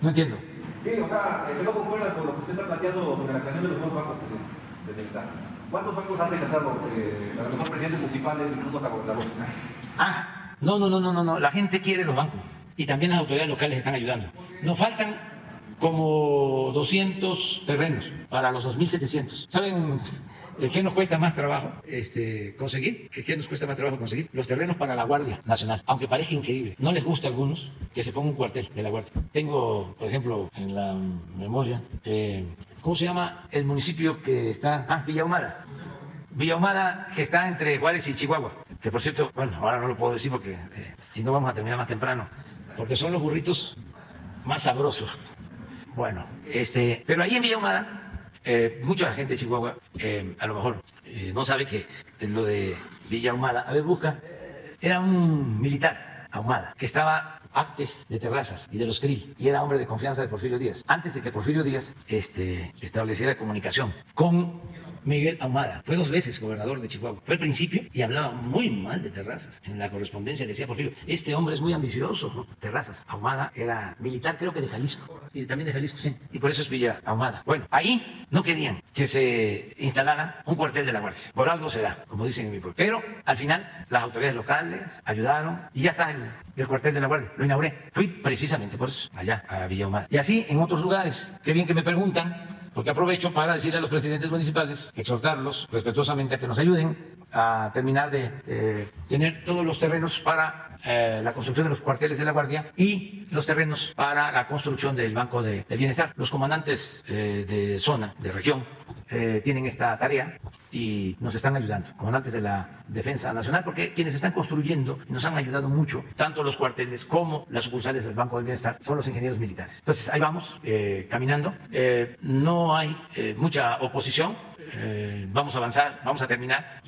No entiendo. Sí, o sea, no concuerda con lo que usted está planteando sobre la creación de los nuevos bancos del Estado. ¿Cuántos bancos han rechazado a lo mejor presidentes municipales, incluso hasta gobernadores? No. La gente quiere los bancos y también las autoridades locales están ayudando. Nos faltan como 200 terrenos para los 2.700. ¿Saben qué nos cuesta más trabajo conseguir? ¿Qué nos cuesta más trabajo conseguir? Los terrenos para la Guardia Nacional. Aunque parezca increíble, no les gusta a algunos que se ponga un cuartel de la Guardia. Tengo, por ejemplo, en la memoria, ¿cómo se llama el municipio que está? Villa Ahumada. Villa Ahumada, que está entre Juárez y Chihuahua. Que por cierto, bueno, ahora no lo puedo decir porque si no vamos a terminar más temprano. Porque son los burritos más sabrosos. Bueno, pero ahí en Villa Ahumada, mucha gente de Chihuahua a lo mejor no sabe que lo de Villa Ahumada, a ver, busca, era un militar, Ahumada, que estaba antes de Terrazas y de los Krill, y era hombre de confianza de Porfirio Díaz. Antes de que Porfirio Díaz estableciera comunicación con Miguel Ahumada. Fue 2 veces gobernador de Chihuahua. Fue al principio y hablaba muy mal de Terrazas. En la correspondencia le decía a Porfirio, este hombre es muy ambicioso, ¿no? Terrazas. Ahumada era militar, creo que de Jalisco. Y también de Jalisco, sí. Y por eso es Villa Ahumada. Bueno, ahí no querían que se instalara un cuartel de la Guardia. Por algo será, como dicen en mi pueblo. Pero al final las autoridades locales ayudaron y ya está el cuartel de la Guardia. Lo inauguré. Fui precisamente por eso, allá, a Villa Ahumada. Y así en otros lugares. Qué bien que me preguntan, porque aprovecho para decirle a los presidentes municipales, exhortarlos respetuosamente a que nos ayuden a terminar de tener todos los terrenos para la construcción de los cuarteles de la Guardia y los terrenos para la construcción del Banco del Bienestar. Los comandantes de zona, de región, tienen esta tarea y nos están ayudando, comandantes de la Defensa Nacional, porque quienes están construyendo y nos han ayudado mucho, tanto los cuarteles como las sucursales del Banco del Bienestar, son los ingenieros militares. Entonces ahí vamos, caminando. No hay mucha oposición. Vamos a avanzar, vamos a terminar.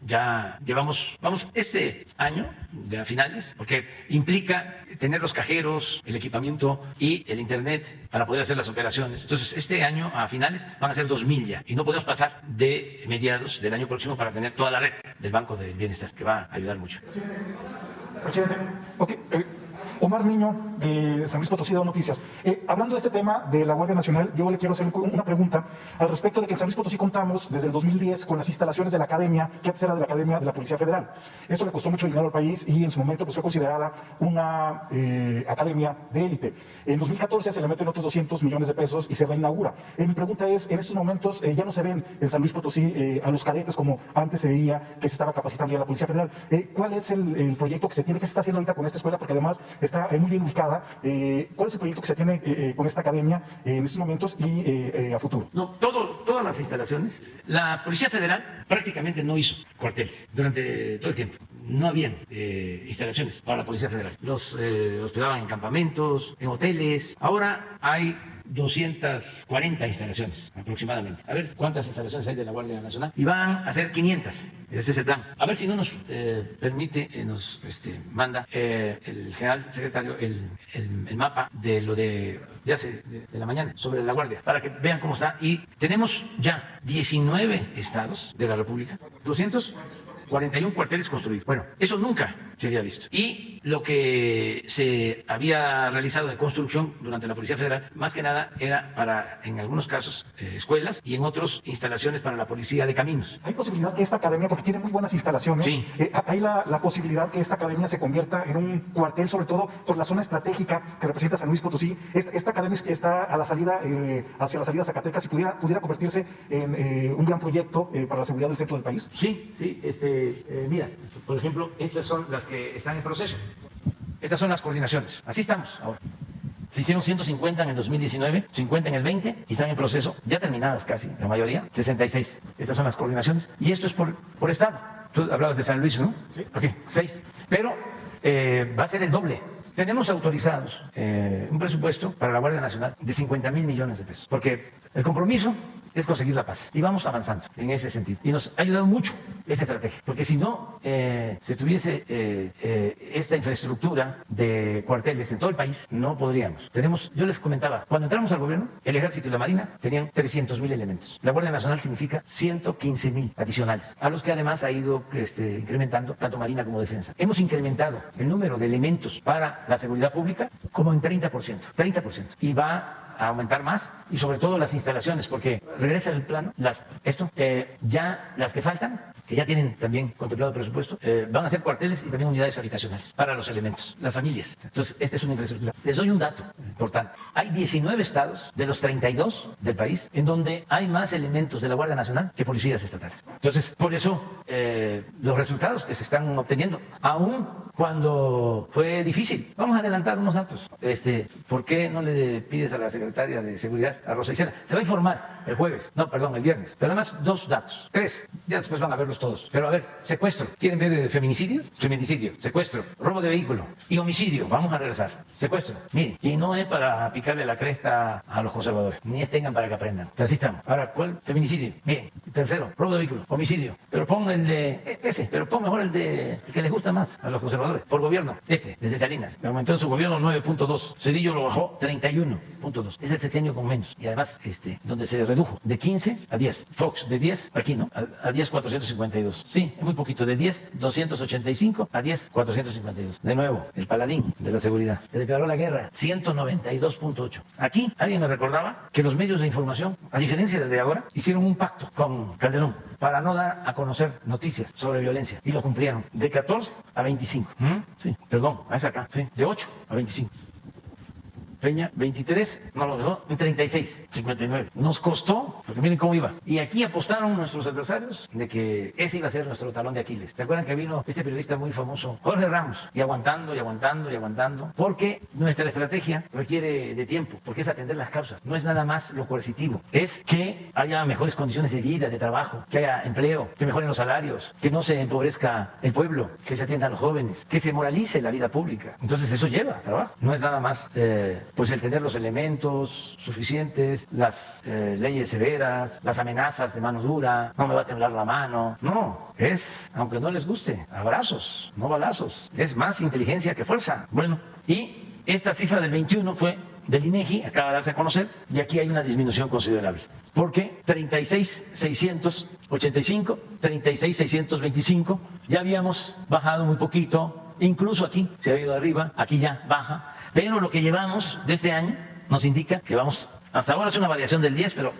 Ya llevamos, este año, de a finales, porque implica tener los cajeros, el equipamiento y el internet para poder hacer las operaciones. Entonces, este año a finales van a ser 2.000 ya y no podemos pasar de mediados del año próximo para tener toda la red del Banco del Bienestar, que va a ayudar mucho. Presidente, Omar Niño, de San Luis Potosí, de Noticias. Hablando de este tema de la Guardia Nacional, yo le quiero hacer una pregunta al respecto de que en San Luis Potosí contamos desde el 2010 con las instalaciones de la academia, que antes era de la Academia de la Policía Federal. Eso le costó mucho dinero al país y en su momento pues, fue considerada una academia de élite. En 2014 se le meten otros 200 millones de pesos y se reinaugura. Mi pregunta es, en estos momentos ya no se ven en San Luis Potosí a los cadetes como antes se veía que se estaba capacitando ya la Policía Federal. ¿Cuál es el proyecto que se tiene, que se está haciendo ahorita con esta escuela? Porque además está muy bien ubicada. ¿Cuál es el proyecto que se tiene con esta academia en estos momentos y a futuro? No, todas las instalaciones. La Policía Federal prácticamente no hizo cuarteles durante todo el tiempo. No habían instalaciones para la Policía Federal. Los hospedaban en campamentos, en hoteles. Ahora hay 240 instalaciones aproximadamente. A ver cuántas instalaciones hay de la Guardia Nacional. Y van a ser 500. Ese es el plan. A ver si no nos permite, nos manda el general secretario el mapa de lo de la mañana sobre la Guardia, para que vean cómo está. Y tenemos ya 19 estados de la República, 241 cuarteles construidos. Bueno, eso nunca se había visto. Y lo que se había realizado de construcción durante la Policía Federal, más que nada, era para, en algunos casos, escuelas y en otros, instalaciones para la Policía de Caminos. ¿Hay posibilidad que esta academia, porque tiene muy buenas instalaciones, sí, hay la posibilidad que esta academia se convierta en un cuartel, sobre todo por la zona estratégica que representa San Luis Potosí? Esta academia está a la salida, hacia la salida de Zacatecas, y pudiera convertirse en un gran proyecto para la seguridad del centro del país. Sí, mira, por ejemplo, estas son las que están en proceso. Estas son las coordinaciones. Así estamos ahora. Se hicieron 150 en el 2019, 50 en el 20 y están en proceso, ya terminadas casi, la mayoría, 66. Estas son las coordinaciones. Y esto es por estado. Tú hablabas de San Luis, ¿no? Sí. Ok, 6. Pero va a ser el doble. Tenemos autorizados un presupuesto para la Guardia Nacional de 50,000 millones de pesos, porque el compromiso es conseguir la paz y vamos avanzando en ese sentido. Y nos ha ayudado mucho esta estrategia, porque si no se tuviese esta infraestructura de cuarteles en todo el país, no podríamos. Yo les comentaba, cuando entramos al gobierno, el Ejército y la Marina tenían 300,000 elementos. La Guardia Nacional significa 115,000 adicionales, a los que además ha ido incrementando tanto Marina como Defensa. Hemos incrementado el número de elementos para la seguridad pública como en 30%, y va a aumentar más, y sobre todo las instalaciones, porque regresa el plano, ya las que faltan, que ya tienen también contemplado presupuesto, van a ser cuarteles y también unidades habitacionales para los elementos, las familias. Entonces, esta es una infraestructura. Les doy un dato importante. Hay 19 estados de los 32 del país en donde hay más elementos de la Guardia Nacional que policías estatales. Entonces, por eso los resultados que se están obteniendo, aún cuando fue difícil. Vamos a adelantar unos datos. ¿Por qué no le pides a la secretaria de Seguridad, a Rosa Isela? Se va a informar el viernes. Pero además 2 datos, 3, ya después van a verlos todos. Pero a ver, secuestro. ¿Quieren ver feminicidio? Feminicidio, secuestro, robo de vehículo y homicidio. Vamos a regresar. Secuestro. Miren, y no es para picarle la cresta a los conservadores, ni tengan para que aprendan. Así estamos. Ahora, ¿cuál? Feminicidio. Miren, tercero, robo de vehículo, homicidio. Pero pon el de pero pon mejor el que les gusta más a los conservadores. Por gobierno, desde Salinas, aumentó en su gobierno 9.2. Cedillo lo bajó 31.2. Es el sexenio con menos. Y además, donde se redujo de 15 a 10. Fox, de 10, aquí no, a 10, 452. Sí, es muy poquito. De 10, 285 a 10, 452. De nuevo, el paladín de la seguridad. Le declaró la guerra, 192.8. Aquí, alguien me recordaba que los medios de información, a diferencia de ahora, hicieron un pacto con Calderón para no dar a conocer noticias sobre violencia. Y lo cumplieron. De 14 a 25. Sí, perdón, es acá. Sí, de 8 a 25. Peña, 23, nos lo dejó en 36, 59. Nos costó, porque miren cómo iba. Y aquí apostaron nuestros adversarios de que ese iba a ser nuestro talón de Aquiles. ¿Se acuerdan que vino este periodista muy famoso, Jorge Ramos? Y aguantando, porque nuestra estrategia requiere de tiempo, porque es atender las causas. No es nada más lo coercitivo, es que haya mejores condiciones de vida, de trabajo, que haya empleo, que mejoren los salarios, que no se empobrezca el pueblo, que se atiendan a los jóvenes, que se moralice la vida pública. Entonces eso lleva trabajo. No es nada más pues el tener los elementos suficientes, las leyes severas, las amenazas de mano dura, no me va a temblar la mano. No, es, aunque no les guste, abrazos, no balazos. Es más inteligencia que fuerza. Bueno, y esta cifra del 21 fue del INEGI, acaba de darse a conocer, y aquí hay una disminución considerable. Porque 36,685, 36,625, ya habíamos bajado muy poquito, incluso aquí se ha ido arriba, aquí ya baja. Pero lo que llevamos de este año nos indica que vamos, hasta ahora es una variación del 10, pero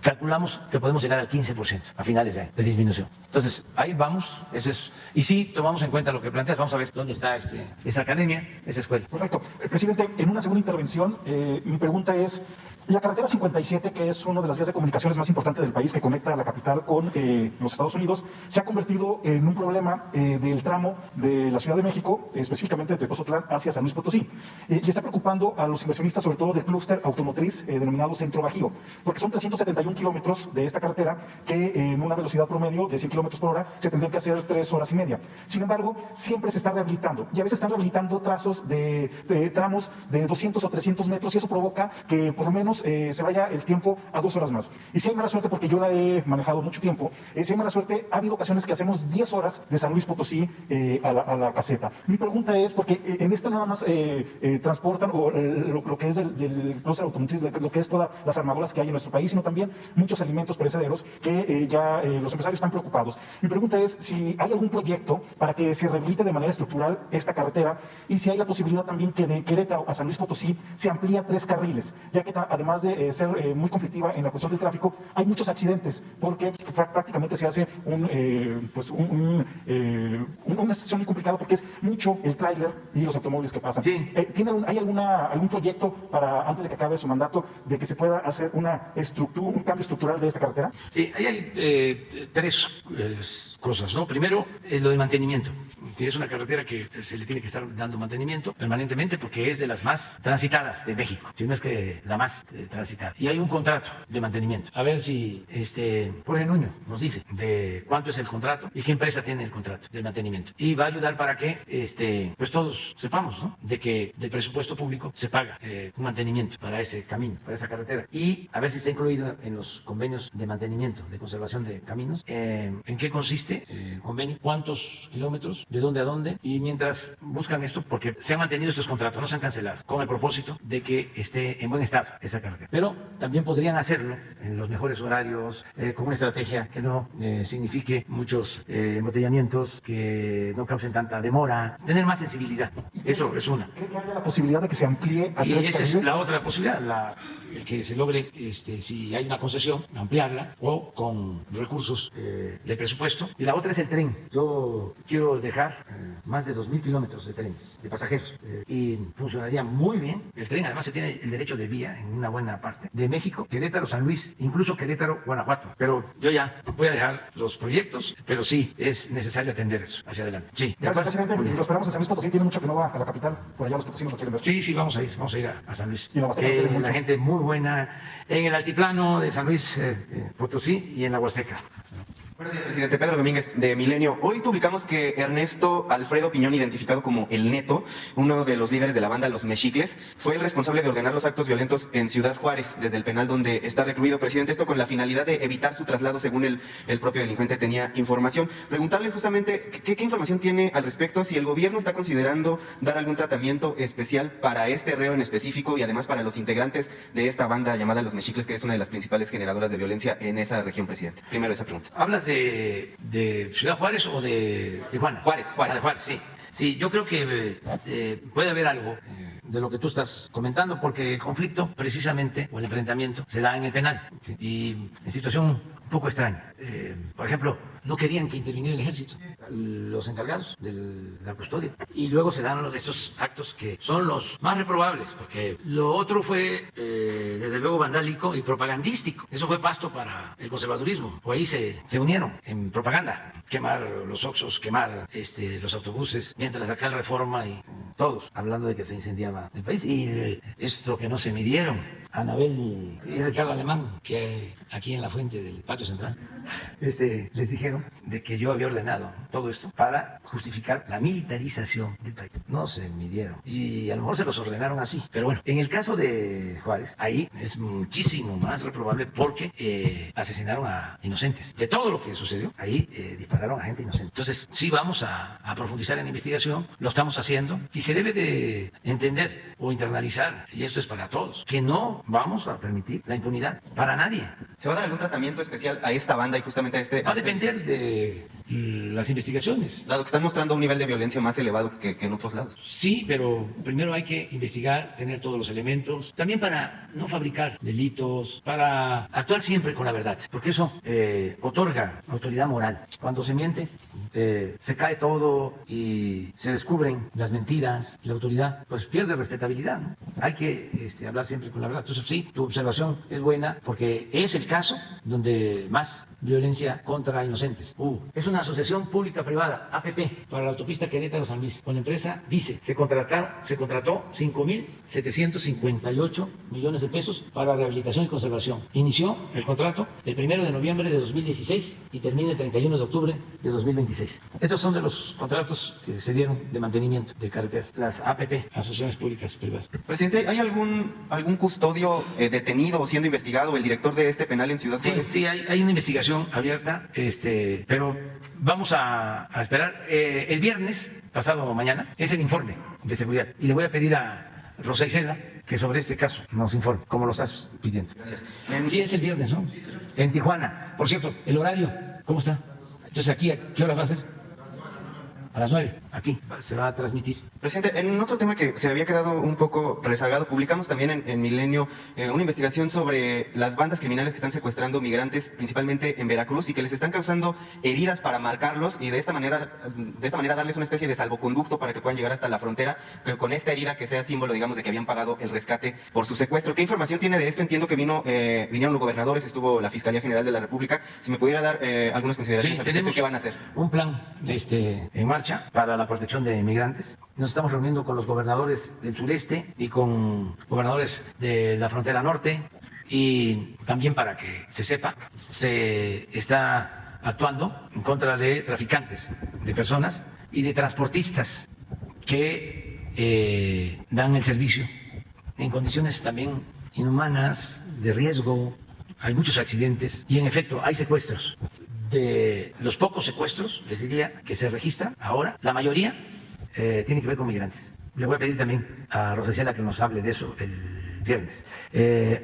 calculamos que podemos llegar al 15% a finales de disminución. Entonces, ahí vamos, eso es. Y si tomamos en cuenta lo que planteas, vamos a ver dónde está esa academia, esa escuela. Correcto. Presidente, en una segunda intervención, mi pregunta es, la carretera 57, que es una de las vías de comunicaciones más importantes del país, que conecta la capital con los Estados Unidos, se ha convertido en un problema del tramo de la Ciudad de México, específicamente de Tepozotlán hacia San Luis Potosí. Y está preocupando a los inversionistas, sobre todo del clúster automotriz denominado Centro Bajío, porque son 371 kilómetros de esta carretera que en una velocidad promedio de 100 kilómetros por hora se tendrían que hacer 3 horas y media. Sin embargo, siempre se está rehabilitando, y a veces están rehabilitando trazos de tramos de 200 o 300 metros, y eso provoca que por lo menos se vaya el tiempo a 2 horas más. Y si hay mala suerte, porque yo la he manejado mucho tiempo, si hay mala suerte, ha habido ocasiones que hacemos 10 horas de San Luis Potosí a la caseta. Mi pregunta es, porque en esto nada más transportan lo que es del clúster automotriz, lo que es todas las armadoras que hay en nuestro país, sino también muchos alimentos perecederos que ya los empresarios están preocupados. Mi pregunta es si hay algún proyecto para que se rehabilite de manera estructural esta carretera, y si hay la posibilidad también que de Querétaro a San Luis Potosí se amplía 3 carriles, ya que además además de ser muy conflictiva en la cuestión del tráfico, hay muchos accidentes, porque prácticamente se hace una situación muy complicada porque es mucho el tráiler y los automóviles que pasan. Sí. ¿Hay algún proyecto para, antes de que acabe su mandato, de que se pueda hacer un cambio estructural de esta carretera? Sí, ahí hay tres cosas, ¿no? Primero, lo del mantenimiento. Sí, es una carretera que se le tiene que estar dando mantenimiento permanentemente porque es de las más transitadas de México, si no es que la más transitada. Y hay un contrato de mantenimiento. A ver si Jorge Nuño nos dice de cuánto es el contrato y qué empresa tiene el contrato de mantenimiento. Y va a ayudar para que pues todos sepamos, ¿no? De que del presupuesto público se paga un mantenimiento para ese camino, para esa carretera. Y a ver si está incluido en los convenios de mantenimiento, de conservación de caminos. ¿En qué consiste el convenio? ¿Cuántos kilómetros? ¿De dónde a dónde? Y mientras buscan esto, porque se han mantenido estos contratos, no se han cancelado, con el propósito de que esté en buen estado esa carretera. Pero también podrían hacerlo en los mejores horarios, con una estrategia que no signifique muchos embotellamientos, que no causen tanta demora, tener más sensibilidad. Eso es una. ¿Cree que haya la posibilidad de que se amplíe a Y 3 esa carriles? es la otra posibilidad, el que se logre, si hay una concesión, ampliarla o con recursos de presupuesto. Y la otra es el tren. Yo quiero dejar más de 2.000 kilómetros de trenes, de pasajeros, y funcionaría muy bien el tren. Además se tiene el derecho de vía en una buena parte de México, Querétaro, San Luis, incluso Querétaro, Guanajuato. Pero yo ya voy a dejar los proyectos, pero sí es necesario atender eso hacia adelante. Sí, Gracias, presidente. Muy Y bien. lo esperamos en San Luis Potosí. Tiene mucho que no va a la capital. Por allá los potosinos lo quieren ver. Sí, vamos a ir a San Luis. Y la Huasteca quiere mucho. La gente muy buena en el altiplano de San Luis Potosí y en la Huasteca. Buenos días, presidente. Pedro Domínguez, de Milenio. Hoy publicamos que Ernesto Alfredo Piñón, identificado como El Neto, uno de los líderes de la banda Los Mexicles, fue el responsable de ordenar los actos violentos en Ciudad Juárez, desde el penal donde está recluido. Presidente, esto con la finalidad de evitar su traslado, según el propio delincuente tenía información. Preguntarle justamente qué información tiene al respecto, si el gobierno está considerando dar algún tratamiento especial para este reo en específico y además para los integrantes de esta banda llamada Los Mexicles, que es una de las principales generadoras de violencia en esa región, presidente. Primero esa pregunta. ¿Hablas de Ciudad Juárez o de Tijuana? Juárez. Ah, de Juárez, sí. Sí, yo creo que puede haber algo de lo que tú estás comentando, porque el conflicto, precisamente, o el enfrentamiento, se da en el penal, ¿sí? Y en situación un poco extraña. Por ejemplo, no querían que interviniera el ejército, los encargados de la custodia. Y luego se dan estos actos que son los más reprobables, porque lo otro fue, desde luego, vandálico y propagandístico. Eso fue pasto para el conservadurismo. O ahí se unieron en propaganda. Quemar los Oxxos, quemar los autobuses, mientras acá el Reforma y todos hablando de que se incendiaba el país. Y esto que no se midieron, Anabel y Ricardo Alemán, que aquí en la fuente del patio central, les dijeron de que yo había ordenado todo esto para justificar la militarización del país. No se midieron. Y a lo mejor se los ordenaron así. Pero bueno, en el caso de Juárez, ahí es muchísimo más reprobable porque asesinaron a inocentes. De todo lo que sucedió, ahí dispararon a gente inocente. Entonces, sí vamos a profundizar en la investigación, lo estamos haciendo, y se debe de entender o internalizar, y esto es para todos, que no vamos a permitir la impunidad para nadie. ¿Se va a dar algún tratamiento especial a esta banda y justamente a este... Va a depender de las investigaciones. Dado que están mostrando un nivel de violencia más elevado que en otros lados. Sí, pero primero hay que investigar, tener todos los elementos, también para no fabricar delitos, para actuar siempre con la verdad, porque eso otorga autoridad moral. Cuando se miente, se cae todo y se descubren las mentiras, la autoridad pues pierde respetabilidad, ¿no? Hay que hablar siempre con la verdad. Entonces sí, tu observación es buena porque es el caso donde más violencia contra inocentes. Es una asociación pública-privada, APP, para la autopista Querétaro-San Luis, con la empresa Vice. Se contrató 5.758 millones de pesos para rehabilitación y conservación. Inició el contrato el 1 de noviembre de 2016 y termina el 31 de octubre de 2026. Estos son de los contratos que se dieron de mantenimiento de carreteras, las APP, asociaciones públicas privadas. Presidente, ¿hay algún custodio detenido o siendo investigado, el director de este penal en Ciudad Juárez? Sí, hay una investigación abierta, pero vamos a esperar. El viernes, pasado mañana, es el informe de seguridad. Y le voy a pedir a Rosa Isela que sobre este caso nos informe, como lo estás pidiendo. Gracias. Sí, es el viernes, ¿no? En Tijuana. Por cierto, el horario, ¿cómo está? Entonces aquí, ¿a qué hora va a ser? A las 9. aquí se va a transmitir. Presidente, en otro tema que se había quedado un poco rezagado, publicamos también en Milenio una investigación sobre las bandas criminales que están secuestrando migrantes, principalmente en Veracruz, y que les están causando heridas para marcarlos y de esta manera darles una especie de salvoconducto para que puedan llegar hasta la frontera, que con esta herida que sea símbolo, digamos, de que habían pagado el rescate por su secuestro. ¿Qué información tiene de esto? Entiendo que vinieron los gobernadores, estuvo la Fiscalía General de la República. Si me pudiera dar algunas consideraciones al respecto, ¿qué van a hacer? Un plan en marcha para la protección de migrantes. Nos estamos reuniendo con los gobernadores del sureste y con gobernadores de la frontera norte, y también para que se sepa, se está actuando en contra de traficantes de personas y de transportistas que dan el servicio en condiciones también inhumanas, de riesgo. Hay muchos accidentes y en efecto hay secuestros. De los pocos secuestros, les diría, que se registran ahora, la mayoría tiene que ver con migrantes. Le voy a pedir también a Rosicela que nos hable de eso el viernes.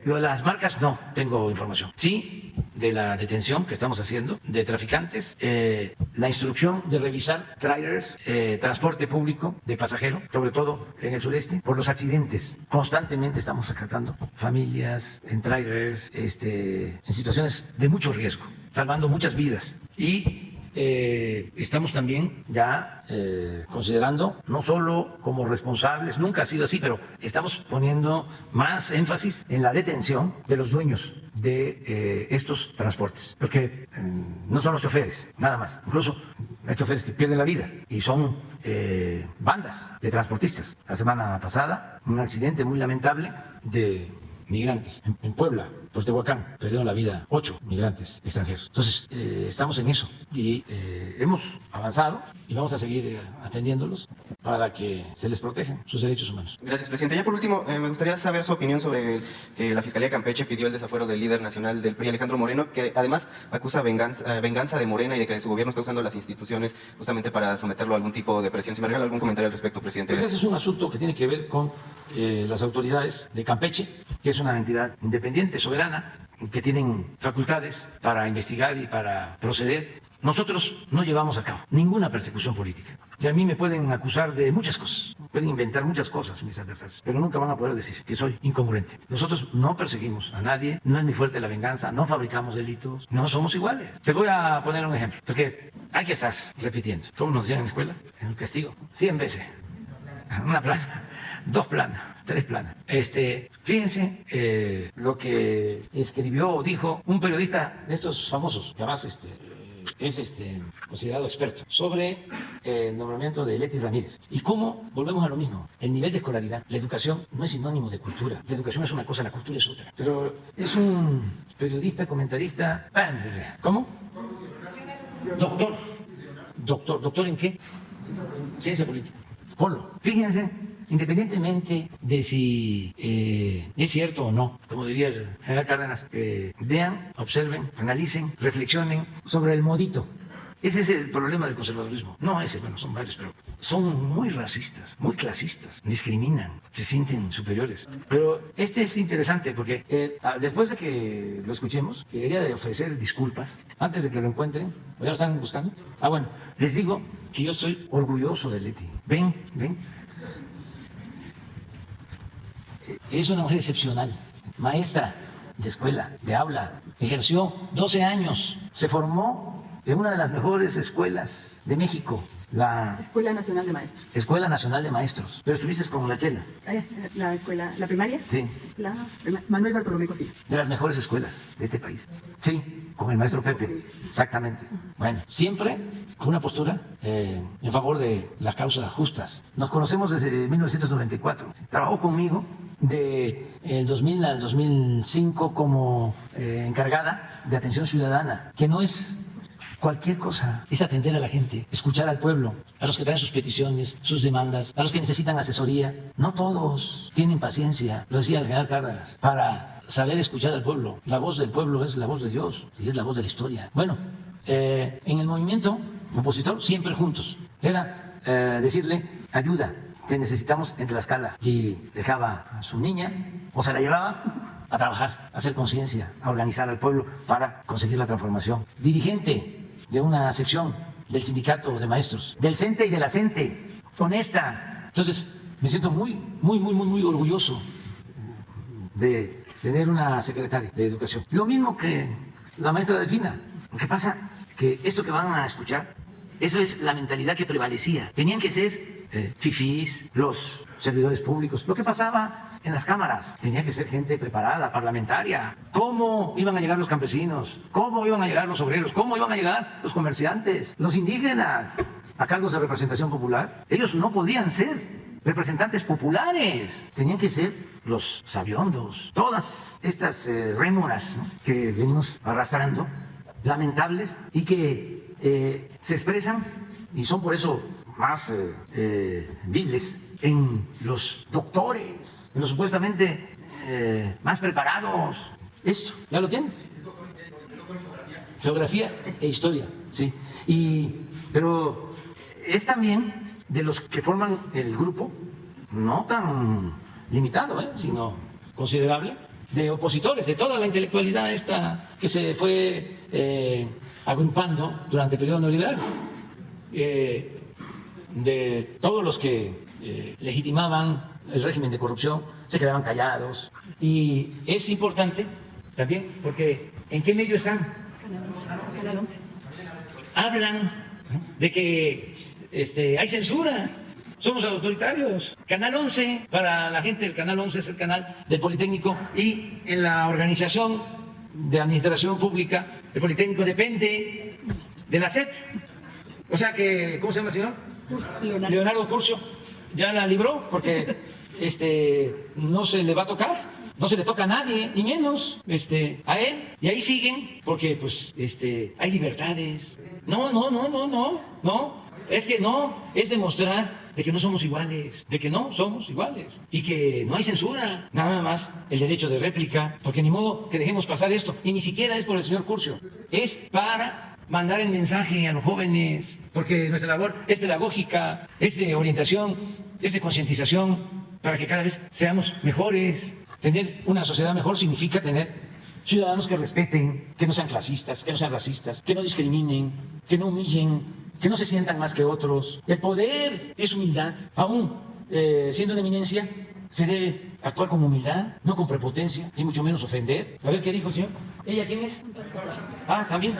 Lo de las marcas, no tengo información. Sí, de la detención que estamos haciendo de traficantes, la instrucción de revisar trailers, transporte público de pasajeros, sobre todo en el sureste, por los accidentes. Constantemente estamos rescatando familias en trailers, en situaciones de mucho riesgo, salvando muchas vidas. Y estamos también ya considerando, no solo como responsables, nunca ha sido así, pero estamos poniendo más énfasis en la detención de los dueños de estos transportes, porque no son los choferes, nada más. Incluso hay choferes que pierden la vida y son bandas de transportistas. La semana pasada, un accidente muy lamentable de migrantes en Puebla, por Tehuacán, perdieron la vida 8 migrantes extranjeros. Entonces, estamos en eso y hemos avanzado y vamos a seguir atendiéndolos para que se les protejan sus derechos humanos. Gracias, presidente. Ya por último, me gustaría saber su opinión sobre que la Fiscalía de Campeche pidió el desafuero del líder nacional del PRI, Alejandro Moreno, que además acusa venganza de Morena y de que su gobierno está usando las instituciones justamente para someterlo a algún tipo de presión. Si me regala algún comentario al respecto, presidente. Pues ese es un asunto que tiene que ver con las autoridades de Campeche, que es una entidad independiente, soberana, que tienen facultades para investigar y para proceder. Nosotros no llevamos a cabo ninguna persecución política. Y a mí me pueden acusar de muchas cosas, pueden inventar muchas cosas mis adversarios, pero nunca van a poder decir que soy incongruente. Nosotros no perseguimos a nadie, no es muy fuerte la venganza, no fabricamos delitos, no somos iguales. Te voy a poner un ejemplo, porque hay que estar repitiendo. ¿Cómo nos decían en la escuela? En el castigo, 100 veces. Una plana, 2 planas, 3 planas. Fíjense lo que escribió o dijo un periodista de estos famosos, que además es considerado experto, sobre el nombramiento de Leti Ramírez. Y cómo volvemos a lo mismo, el nivel de escolaridad. La educación no es sinónimo de cultura. La educación es una cosa, la cultura es otra. Pero es un periodista, comentarista. ¿Cómo? ¿Doctor en qué? Ciencia política. Ponlo. Fíjense, independientemente de si es cierto o no, como diría el general Cárdenas, vean, observen, analicen, reflexionen sobre el modito. Ese es el problema del conservadurismo. No ese, bueno, son varios, pero son muy racistas, muy clasistas, discriminan, se sienten superiores. Pero este es interesante porque después de que lo escuchemos, quería ofrecer disculpas antes de que lo encuentren. ¿Ya lo están buscando? Bueno, les digo que yo soy orgulloso de Leti. Ven. Es una mujer excepcional, maestra de escuela, de aula, ejerció 12 años, se formó en una de las mejores escuelas de México, la Escuela Nacional de Maestros. Escuela Nacional de Maestros. Pero estuviste con la Chela. La escuela, la primaria. Sí. Manuel Bartolomé Cosío. De las mejores escuelas de este país. Sí, con el maestro Pepe. Exactamente. Bueno, siempre con una postura en favor de las causas justas. Nos conocemos desde 1994. Trabajó conmigo del 2000 al 2005 como encargada de atención ciudadana, que no es cualquier cosa, es atender a la gente, escuchar al pueblo, a los que traen sus peticiones, sus demandas, a los que necesitan asesoría. No todos tienen paciencia, lo decía el general Cárdenas, para saber escuchar al pueblo. La voz del pueblo es la voz de Dios y es la voz de la historia. Bueno, en el movimiento opositor siempre juntos. Era decirle, ayuda, te necesitamos en Tlaxcala. Y dejaba a su niña o se la llevaba a trabajar, a hacer conciencia, a organizar al pueblo para conseguir la transformación. Dirigente de una sección del sindicato de maestros, del CENTE y de la CENTE, honesta. Entonces, me siento muy orgulloso de tener una secretaria de Educación. Lo mismo que la maestra Delfina. Lo que pasa que esto que van a escuchar, eso es la mentalidad que prevalecía. Tenían que ser fifís, los servidores públicos. Lo que pasaba en las cámaras, tenía que ser gente preparada, parlamentaria. ¿Cómo iban a llegar los campesinos? ¿Cómo iban a llegar los obreros? ¿Cómo iban a llegar los comerciantes? Los indígenas a cargos de representación popular. Ellos no podían ser representantes populares, tenían que ser los sabiondos. Todas estas rémoras, ¿no?, que venimos arrastrando, lamentables, y que se expresan y son por eso más viles en los doctores, en los supuestamente más preparados. Esto, ¿ya lo tienes? Geografía e historia, sí. Pero es también de los que forman el grupo, no tan limitado, sino considerable, de opositores, de toda la intelectualidad esta que se fue agrupando durante el periodo neoliberal, de todos los que legitimaban el régimen de corrupción, se quedaban callados. Y es importante también porque ¿en qué medio están? Canal 11. Hablan de que hay censura, somos autoritarios. Canal 11, para la gente, el Canal 11 es el canal del Politécnico, y en la organización de administración pública, el Politécnico depende de la SEP. O sea que, ¿cómo se llama el señor? Leonardo Curcio ya la libró, porque no se le va a tocar, no se le toca a nadie, ni menos a él, y ahí siguen, porque pues hay libertades. No. Es que no, es demostrar de que no somos iguales, de que no somos iguales y que no hay censura, nada más el derecho de réplica, porque ni modo que dejemos pasar esto, y ni siquiera es por el señor Curcio, es para mandar el mensaje a los jóvenes, porque nuestra labor es pedagógica, es de orientación, es de concientización, para que cada vez seamos mejores. Tener una sociedad mejor significa tener ciudadanos que respeten, que no sean clasistas, que no sean racistas, que no discriminen, que no humillen, que no se sientan más que otros. El poder es humildad. Aún siendo una eminencia, se debe actuar con humildad, no con prepotencia, y mucho menos ofender. A ver, ¿qué dijo el señor? ¿Ella quién es? Ah, también.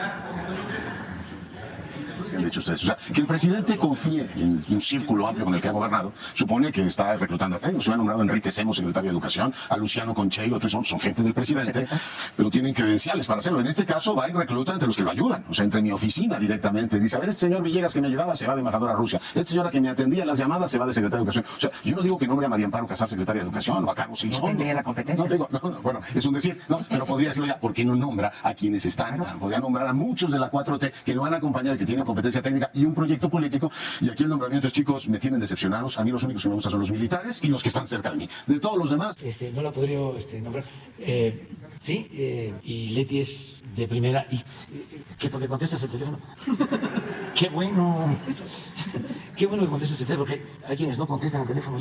Que han dicho ustedes. O sea, que el presidente confíe en un círculo amplio con el que ha gobernado, supone que está reclutando a técnicos. Se ha nombrado a Enrique Semo, secretario de Educación, a Luciano Concheiro, otros son gente del presidente, pero tienen credenciales para hacerlo. En este caso va y recluta entre los que lo ayudan, o sea, entre mi oficina directamente. Dice, a ver, este señor Villegas que me ayudaba se va de embajador a Rusia, esta señora que me atendía las llamadas se va de secretaria de Educación. O sea, yo no digo que nombre a María Amparo Casar secretaria de Educación o a Carlos Elizondo. ¿No tendría la competencia? No digo, bueno, es un decir, no, pero podría decirlo ya, ¿por qué no nombra a quienes están? Podría nombrar a muchos de la 4T que lo han acompañado y que tienen competencia técnica y un proyecto político, y aquí el nombramiento es, chicos, me tienen decepcionados. A mí los únicos que me gustan son los militares y los que están cerca de mí. De todos los demás... no la podría nombrar. Sí, y Leti es de primera, y que porque contestas el teléfono. Qué bueno. Qué bueno que contestas el teléfono, porque hay quienes no contestan el teléfono.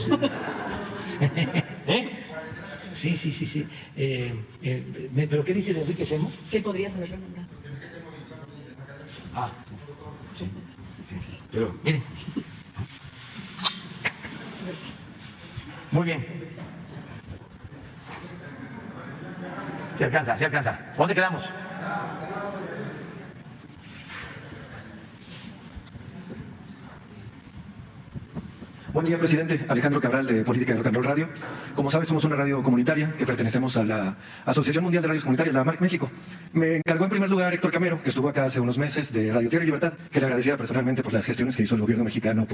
Sí. Sí. ¿Pero qué dice de Enrique Semo? ¿Qué podrías haberlo nombrado? Ah, sí. Pero, miren. Muy bien. Se alcanza. ¿Dónde quedamos? Buen día, presidente. Alejandro Cabral, de Política de Rock and Roll Radio. Como sabes, somos una radio comunitaria que pertenecemos a la Asociación Mundial de Radios Comunitarias, la AMARC México. Me encargó en primer lugar Héctor Camero, que estuvo acá hace unos meses, de Radio Tierra y Libertad, que le agradecía personalmente por las gestiones que hizo el gobierno mexicano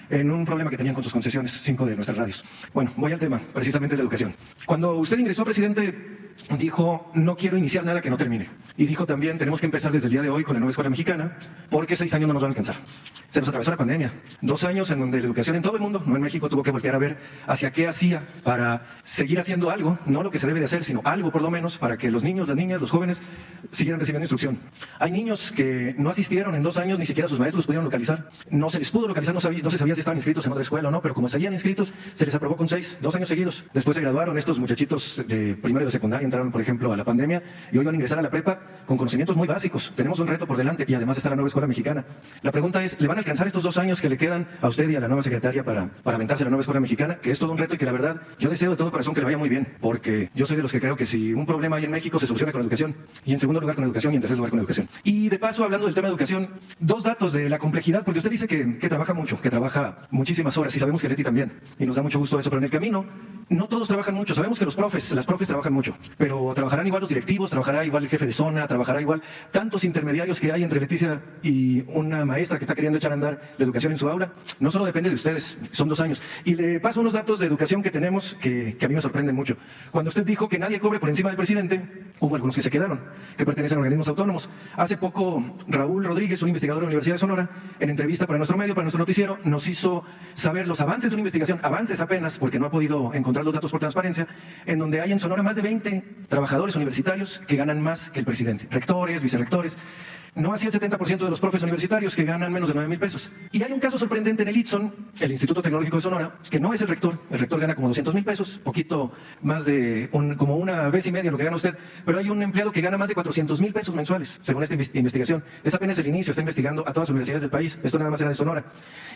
en un problema que tenían con sus concesiones, 5 de nuestras radios. Bueno, voy al tema, precisamente de educación. Cuando usted ingresó, presidente, dijo, no quiero iniciar nada que no termine. Y dijo también, tenemos que empezar desde el día de hoy con la nueva escuela mexicana, porque 6 años no nos van a alcanzar. Se nos atravesó la pandemia. 2 años en donde la educación en todo el mundo, no en México, tuvo que voltear a ver hacia qué hacía para seguir haciendo algo, no lo que se debe de hacer, sino algo por lo menos para que los niños, las niñas, los jóvenes siguieran recibiendo instrucción. Hay niños que no asistieron en 2 años, ni siquiera sus maestros los pudieron localizar. No se les pudo localizar, no se sabía si estaban inscritos en otra escuela o no, pero como seguían inscritos, se les aprobó con 6, 2 años seguidos. Después se graduaron estos muchachitos de primero y de secundaria entraron, por ejemplo, a la pandemia y hoy van a ingresar a la prepa con conocimientos muy básicos. Tenemos un reto por delante y además está la nueva escuela mexicana. La pregunta es, ¿le van a alcanzar estos 2 años que le quedan a usted y a la nueva secretaria para aventarse a la nueva escuela mexicana? Que es todo un reto y que la verdad yo deseo de todo corazón que le vaya muy bien, porque yo soy de los que creo que si un problema hay en México se soluciona con educación, y en segundo lugar con educación y en tercer lugar con educación. Y de paso, hablando del tema de educación, 2 datos de la complejidad, porque usted dice que trabaja mucho, que trabaja muchísimas horas, y sabemos que Leti también, y nos da mucho gusto eso, pero en el camino no todos trabajan mucho. Sabemos que las profes trabajan mucho, pero trabajarán igual los directivos, trabajará igual el jefe de zona, trabajará igual tantos intermediarios que hay entre Leticia y una maestra que está queriendo echar a andar la educación en su aula. No solo depende de ustedes, son 2 años. Y le paso unos datos de educación que tenemos que a mí me sorprenden mucho. Cuando usted dijo que nadie cobre por encima del presidente, hubo algunos que se quedaron, que pertenecen a organismos autónomos. Hace poco, Raúl Rodríguez, un investigador de la Universidad de Sonora, en entrevista para nuestro medio, para nuestro noticiero, nos hizo saber los avances de una investigación, avances apenas, porque no ha podido encontrar los datos por transparencia, en donde hay en Sonora más de 20 trabajadores universitarios que ganan más que el presidente, rectores, vicerrectores. No así el 70% de los profes universitarios que ganan menos de 9,000 pesos. Y hay un caso sorprendente en el ITSON, el Instituto Tecnológico de Sonora, que no es el rector gana como 200,000 pesos, poquito más de como 1,5 veces lo que gana usted, pero hay un empleado que gana más de 400,000 pesos mensuales, según esta investigación. Es apenas el inicio, está investigando a todas las universidades del país, esto nada más era de Sonora.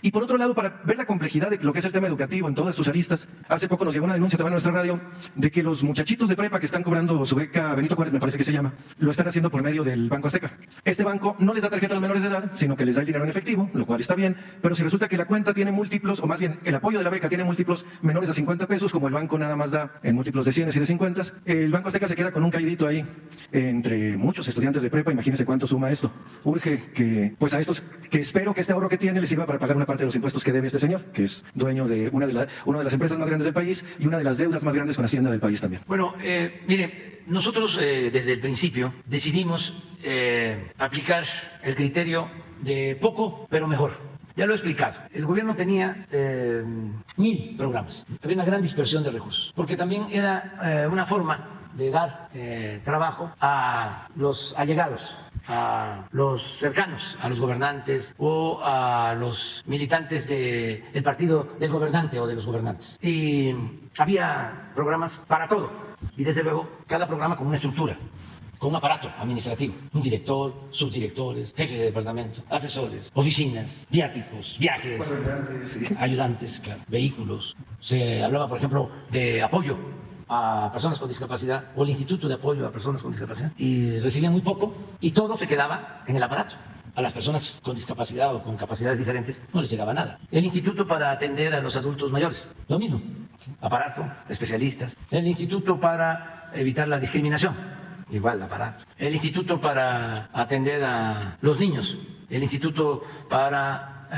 Y por otro lado, para ver la complejidad de lo que es el tema educativo en todas sus aristas, hace poco nos llegó una denuncia también a nuestra radio de que los muchachitos de prepa que están cobrando su beca Benito Juárez, me parece que se llama, lo están haciendo por medio del Banco Azteca. Este banco no les da tarjeta a los menores de edad, sino que les da el dinero en efectivo, lo cual está bien, pero si resulta que la cuenta tiene múltiplos, o más bien el apoyo de la beca tiene múltiplos menores a 50 pesos, como el banco nada más da en múltiplos de 100 y de 50, el Banco Azteca se queda con un caidito ahí entre muchos estudiantes de prepa. Imagínense cuánto suma esto. Urge que, pues a estos, que espero que este ahorro que tiene les sirva para pagar una parte de los impuestos que debe este señor, que es dueño de una de las empresas más grandes del país y una de las deudas más grandes con Hacienda del país también. Bueno, mire, nosotros desde el principio decidimos aplicar el criterio de poco pero mejor. Ya lo he explicado. El gobierno tenía 1,000 programas. Había una gran dispersión de recursos, porque también era una forma de dar trabajo a los allegados, a los cercanos, a los gobernantes o a los militantes del partido del gobernante o de los gobernantes. Y había programas para todo. Y desde luego, cada programa con una estructura, con un aparato administrativo, un director, subdirectores, jefe de departamento, asesores, oficinas, viáticos, viajes, ayudantes, claro, vehículos. Se hablaba, por ejemplo, de apoyo a personas con discapacidad o el Instituto de Apoyo a Personas con Discapacidad, y recibían muy poco y todo se quedaba en el aparato. A las personas con discapacidad o con capacidades diferentes no les llegaba nada. El Instituto para atender a los adultos mayores, lo mismo, aparato, especialistas. El Instituto para evitar la discriminación, igual aparato. El Instituto para atender a los niños, el Instituto para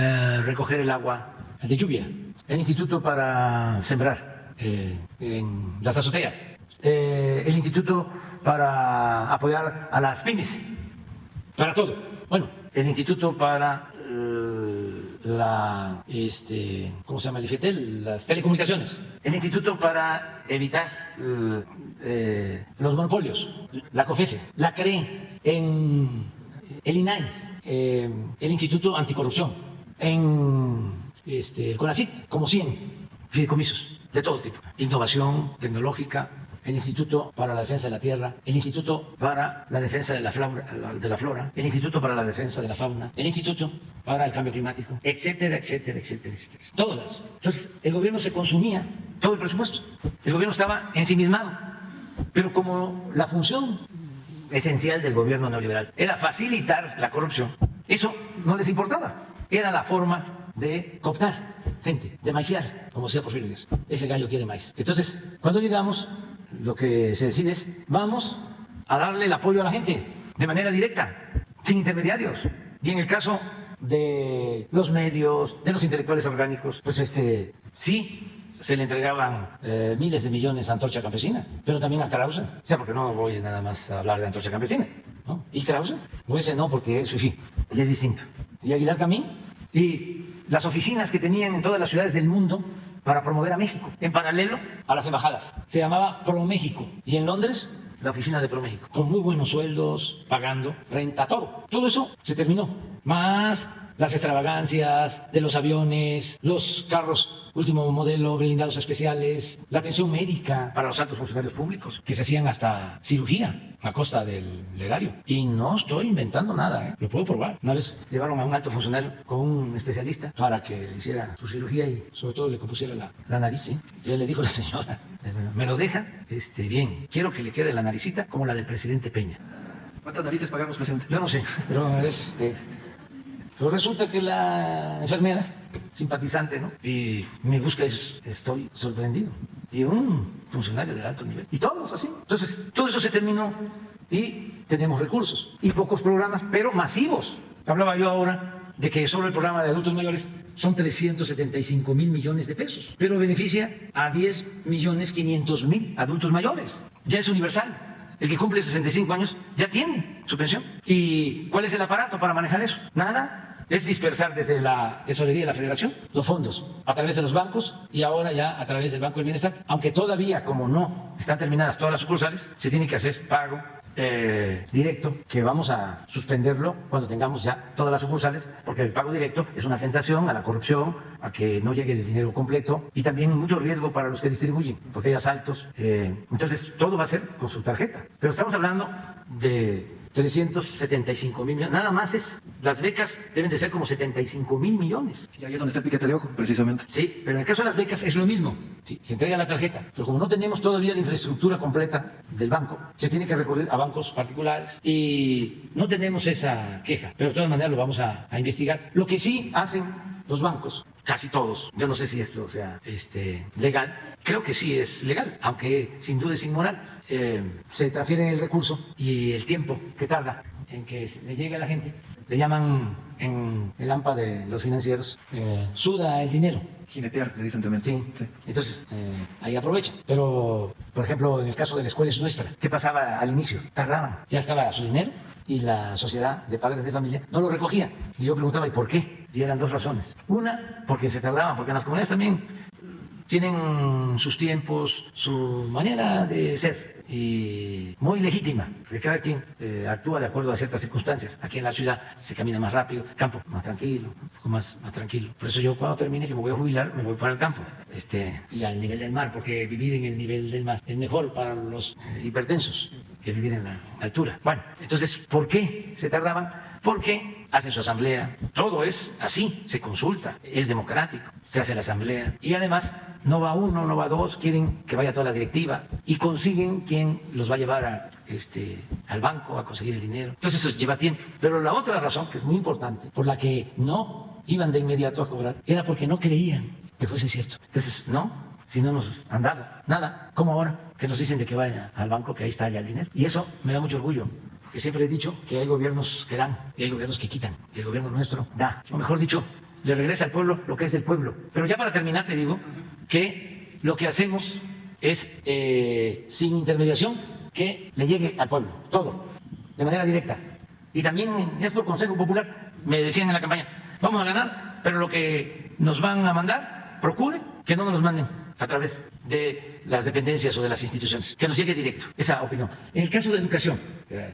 recoger el agua de lluvia, el Instituto para sembrar en las azoteas, el Instituto para apoyar a las pymes, para todo. Bueno, el Instituto para ¿cómo se llama el IFETEL? Las telecomunicaciones, el Instituto para evitar los monopolios, la COFESE, la CRE, en el INAI, el Instituto Anticorrupción, en el CONACYT, como 100 fideicomisos de todo tipo, innovación tecnológica, el Instituto para la Defensa de la Tierra, el Instituto para la Defensa de la Flora, el Instituto para la Defensa de la Fauna, el Instituto para el Cambio Climático, etcétera, etcétera, etcétera, etcétera. Todas. Entonces, el gobierno se consumía todo el presupuesto. El gobierno estaba ensimismado. Pero como la función esencial del gobierno neoliberal era facilitar la corrupción, eso no les importaba. Era la forma de cooptar gente, de maiciar, como decía Porfirio Díaz. Ese gallo quiere maíz. Entonces, cuando llegamos, lo que se decide es, vamos a darle el apoyo a la gente de manera directa, sin intermediarios. Y en el caso de los medios, de los intelectuales orgánicos, pues sí se le entregaban miles de millones a Antorcha Campesina, pero también a Krause. O sea, porque no voy nada más a hablar de Antorcha Campesina, ¿no? ¿Y Krause? No, ese no, porque es FIFI, y es distinto. Y Aguilar Camín, y las oficinas que tenían en todas las ciudades del mundo para promover a México, en paralelo a las embajadas. Se llamaba ProMéxico. Y en Londres, la oficina de ProMéxico, con muy buenos sueldos, pagando renta, todo. Todo eso se terminó. más las extravagancias de los aviones, los carros último modelo, blindados especiales, la atención médica para los altos funcionarios públicos, que se hacían hasta cirugía a costa del erario. Y no estoy inventando nada, lo puedo probar. Una vez llevaron a un alto funcionario con un especialista para que le hiciera su cirugía y sobre todo le compusiera la nariz. ¿Sí? Y él le dijo a la señora, ¿me lo deja? Bien, quiero que le quede la naricita como la del presidente Peña. ¿Cuántas narices pagamos, presidente? Yo no sé, pero es Pero resulta que la enfermera, simpatizante, ¿no? Y me busca y estoy sorprendido. Y un funcionario de alto nivel. Y todos así. Entonces, todo eso se terminó y tenemos recursos. Y pocos programas, pero masivos. Hablaba yo ahora de que solo el programa de adultos mayores son 375,000 millones de pesos. Pero beneficia a 10,500,000 adultos mayores. Ya es universal. El que cumple 65 años ya tiene su pensión. ¿Y cuál es el aparato para manejar eso? Nada. Es dispersar desde la Tesorería de la Federación los fondos a través de los bancos y ahora ya a través del Banco del Bienestar. Aunque todavía, como no están terminadas todas las sucursales, se tiene que hacer pago directo, que vamos a suspenderlo cuando tengamos ya todas las sucursales, porque el pago directo es una tentación a la corrupción, a que no llegue el dinero completo y también mucho riesgo para los que distribuyen, porque hay asaltos. Entonces, todo va a ser con su tarjeta. Pero estamos hablando de 375,000 millones. Nada más las becas deben de ser como 75,000 millones. Sí, ahí es donde está el piquete de ojo, precisamente. Sí, pero en el caso de las becas es lo mismo. Sí, se entrega la tarjeta, pero como no tenemos todavía la infraestructura completa del banco, se tiene que recurrir a bancos particulares y no tenemos esa queja, pero de todas maneras lo vamos a investigar. Lo que sí hacen los bancos, casi todos, yo no sé si esto sea legal, creo que sí es legal, aunque sin duda es inmoral. Se transfiere el recurso y el tiempo que tarda en que le llegue a la gente, le llaman en el AMPA de los financieros, suda el dinero. Jinetear, le dicen también. Sí. Entonces, ahí aprovechan. Pero, por ejemplo, en el caso de la escuela es nuestra, ¿qué pasaba al inicio? Tardaban, ya estaba su dinero y la sociedad de padres de familia no lo recogía. Y yo preguntaba, ¿y por qué? Y eran dos razones. Una, porque se tardaban, porque en las comunidades también tienen sus tiempos, su manera de ser, y muy legítima, porque cada quien actúa de acuerdo a ciertas circunstancias. Aquí en la ciudad se camina más rápido, campo más tranquilo, un poco más tranquilo. Por eso yo cuando termine que me voy a jubilar, me voy para el campo, y al nivel del mar, porque vivir en el nivel del mar es mejor para los hipertensos que vivir en la altura. Bueno, entonces, ¿por qué se tardaban? Porque hacen su asamblea, todo es así, se consulta, es democrático, se hace la asamblea y además no va uno, no va dos, quieren que vaya toda la directiva y consiguen quien los va a llevar al banco a conseguir el dinero. Entonces eso lleva tiempo. Pero la otra razón, que es muy importante, por la que no iban de inmediato a cobrar, era porque no creían que fuese cierto. Entonces, no, si no nos han dado nada, como ahora que nos dicen de que vaya al banco, que ahí está ya el dinero. Y eso me da mucho orgullo. Porque siempre he dicho que hay gobiernos que dan y hay gobiernos que quitan. Y el gobierno nuestro da. O mejor dicho, le regresa al pueblo lo que es del pueblo. Pero ya para terminar te digo que lo que hacemos es, sin intermediación, que le llegue al pueblo, todo, de manera directa. Y también es por consejo popular. Me decían en la campaña, vamos a ganar, pero lo que nos van a mandar, procure que no nos los manden a través de las dependencias o de las instituciones, que nos llegue directo esa opinión. En el caso de educación,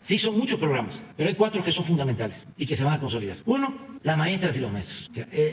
sí son muchos programas, pero hay 4 que son fundamentales y que se van a consolidar. Uno, las maestras y los maestros.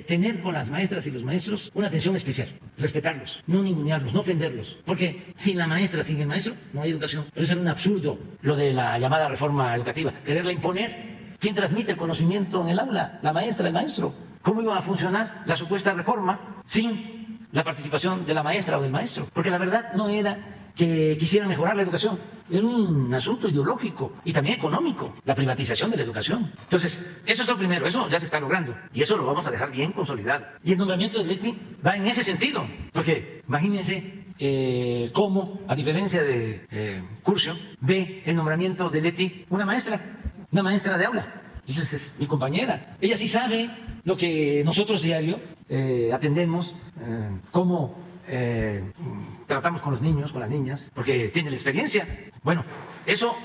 Tener con las maestras y los maestros una atención especial, respetarlos, no ningunearlos, no ofenderlos, porque sin la maestra, sin el maestro, no hay educación. Pero eso era un absurdo, lo de la llamada reforma educativa, quererla imponer. ¿Quién transmite el conocimiento en el aula? La maestra, el maestro. ¿Cómo iba a funcionar la supuesta reforma sin la participación de la maestra o del maestro? Porque la verdad no era que quisieran mejorar la educación, era un asunto ideológico y también económico, la privatización de la educación. Entonces, eso es lo primero, eso ya se está logrando y eso lo vamos a dejar bien consolidado. Y el nombramiento de Leti va en ese sentido, porque imagínense cómo, a diferencia de Curcio, ve el nombramiento de Leti una maestra de aula. Entonces es mi compañera, ella sí sabe lo que nosotros diario atendemos, cómo tratamos con los niños, con las niñas, porque tiene la experiencia. Bueno, eso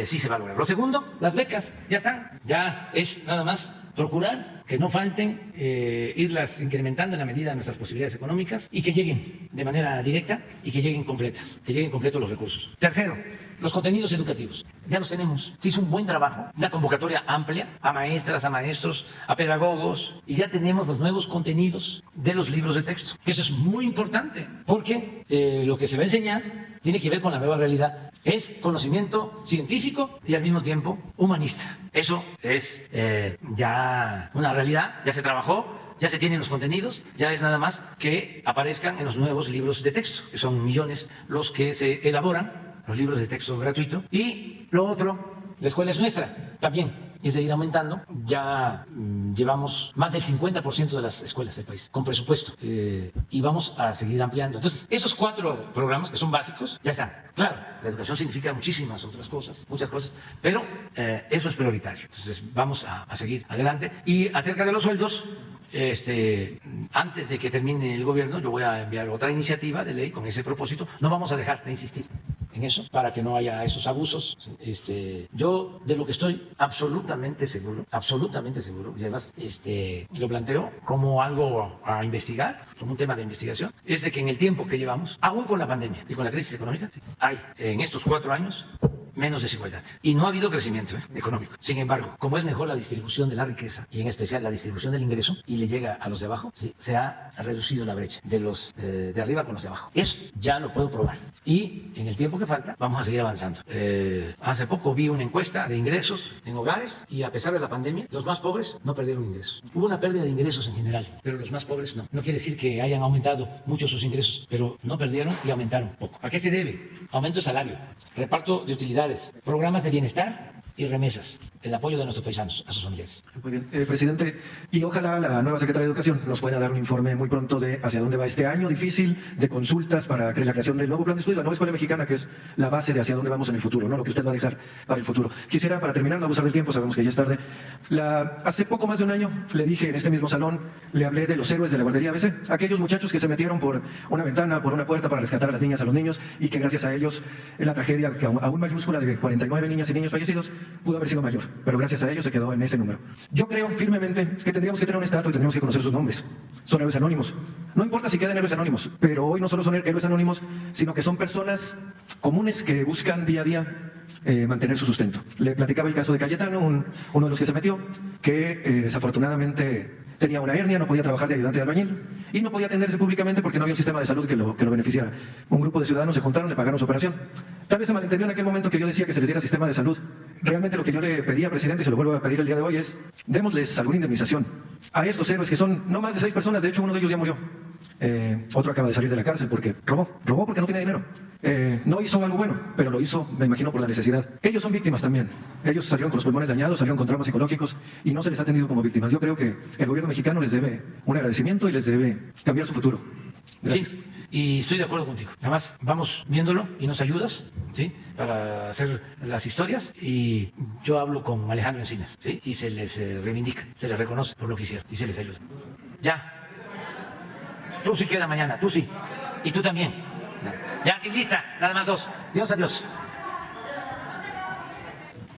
sí se va a lograr. Lo segundo, las becas ya están, ya es nada más procurar que no falten, irlas incrementando en la medida de nuestras posibilidades económicas y que lleguen de manera directa y que lleguen completas, que lleguen completos los recursos. Tercero, los contenidos educativos. Ya los tenemos. Se hizo un buen trabajo, una convocatoria amplia a maestras, a maestros, a pedagogos, y ya tenemos los nuevos contenidos de los libros de texto. Que eso es muy importante, porque lo que se va a enseñar tiene que ver con la nueva realidad. Es conocimiento científico y al mismo tiempo humanista. Eso es ya una realidad, ya se trabajó. Ya se tienen los contenidos, ya es nada más que aparezcan en los nuevos libros de texto, que son millones los que se elaboran, los libros de texto gratuito. Y lo otro, la escuela es nuestra, también es de ir aumentando. Ya llevamos más del 50% de las escuelas del país con presupuesto y vamos a seguir ampliando. Entonces, esos 4 programas que son básicos ya están. Claro, la educación significa muchísimas otras cosas, muchas cosas, pero eso es prioritario. Entonces, vamos a seguir adelante. Y acerca de los sueldos, antes de que termine el gobierno, yo voy a enviar otra iniciativa de ley con ese propósito. No vamos a dejar de insistir en eso para que no haya esos abusos. Yo de lo que estoy absolutamente seguro, y además lo planteo como algo a investigar, como un tema de investigación, es de que en el tiempo que llevamos, aún con la pandemia y con la crisis económica, hay en estos 4 años menos desigualdad. Y no ha habido crecimiento económico. Sin embargo, como es mejor la distribución de la riqueza y en especial la distribución del ingreso y le llega a los de abajo, ¿sí?, se ha reducido la brecha de los de arriba con los de abajo. Eso ya lo puedo probar. Y en el tiempo que falta vamos a seguir avanzando. Hace poco vi una encuesta de ingresos en hogares y a pesar de la pandemia, los más pobres no perdieron ingresos. Hubo una pérdida de ingresos en general, pero los más pobres no. No quiere decir que hayan aumentado mucho sus ingresos, pero no perdieron y aumentaron poco. ¿A qué se debe? Aumento de salario, reparto de utilidades, programas de bienestar y remesas, el apoyo de nuestros paisanos a sus familiares. Muy bien, presidente, y ojalá la nueva secretaria de Educación nos pueda dar un informe muy pronto de hacia dónde va este año difícil, de consultas para la creación del nuevo plan de estudio, la nueva escuela mexicana, que es la base de hacia dónde vamos en el futuro, ¿no? Lo que usted va a dejar para el futuro. Quisiera, para terminar, no abusar del tiempo, sabemos que ya es tarde. Hace poco más de un año le dije en este mismo salón, le hablé de los héroes de la guardería ABC, aquellos muchachos que se metieron por una ventana, por una puerta para rescatar a las niñas, a los niños, y que gracias a ellos la tragedia que aún mayúscula de 49 niñas y niños fallecidos pudo haber sido mayor, pero gracias a ellos se quedó en ese número. Yo creo firmemente que tendríamos que tener una estatua y tendríamos que conocer sus nombres. Son héroes anónimos. No importa si quedan héroes anónimos, pero hoy no solo son héroes anónimos, sino que son personas comunes que buscan día a día mantener su sustento. Le platicaba el caso de Cayetano, uno de los que se metió, que desafortunadamente tenía una hernia, no podía trabajar de ayudante de albañil y no podía atenderse públicamente porque no había un sistema de salud que lo beneficiara. Un grupo de ciudadanos se juntaron, le pagaron su operación. Tal vez se malentendió en aquel momento que yo decía que se les diera sistema de salud. Realmente lo que yo le pedía, presidente, y se lo vuelvo a pedir el día de hoy, es démosles alguna indemnización a estos héroes que son no más de 6 personas, de hecho uno de ellos ya murió. Otro acaba de salir de la cárcel porque robó porque no tiene dinero. No hizo algo bueno, pero lo hizo, me imagino, por la necesidad. Ellos son víctimas también. Ellos salieron con los pulmones dañados, salieron con traumas psicológicos y no se les ha atendido como víctimas. Yo creo que el gobierno mexicano les debe un agradecimiento y les debe cambiar su futuro. Gracias. Sí, y estoy de acuerdo contigo. Además, vamos viéndolo y nos ayudas, ¿sí?, para hacer las historias y yo hablo con Alejandro Encinas, ¿sí?, y se les reivindica, se les reconoce por lo que hicieron y se les ayuda. Ya. Tú sí queda mañana, tú sí. Y tú también. Ya, sin lista, nada más 2. Dios, adiós.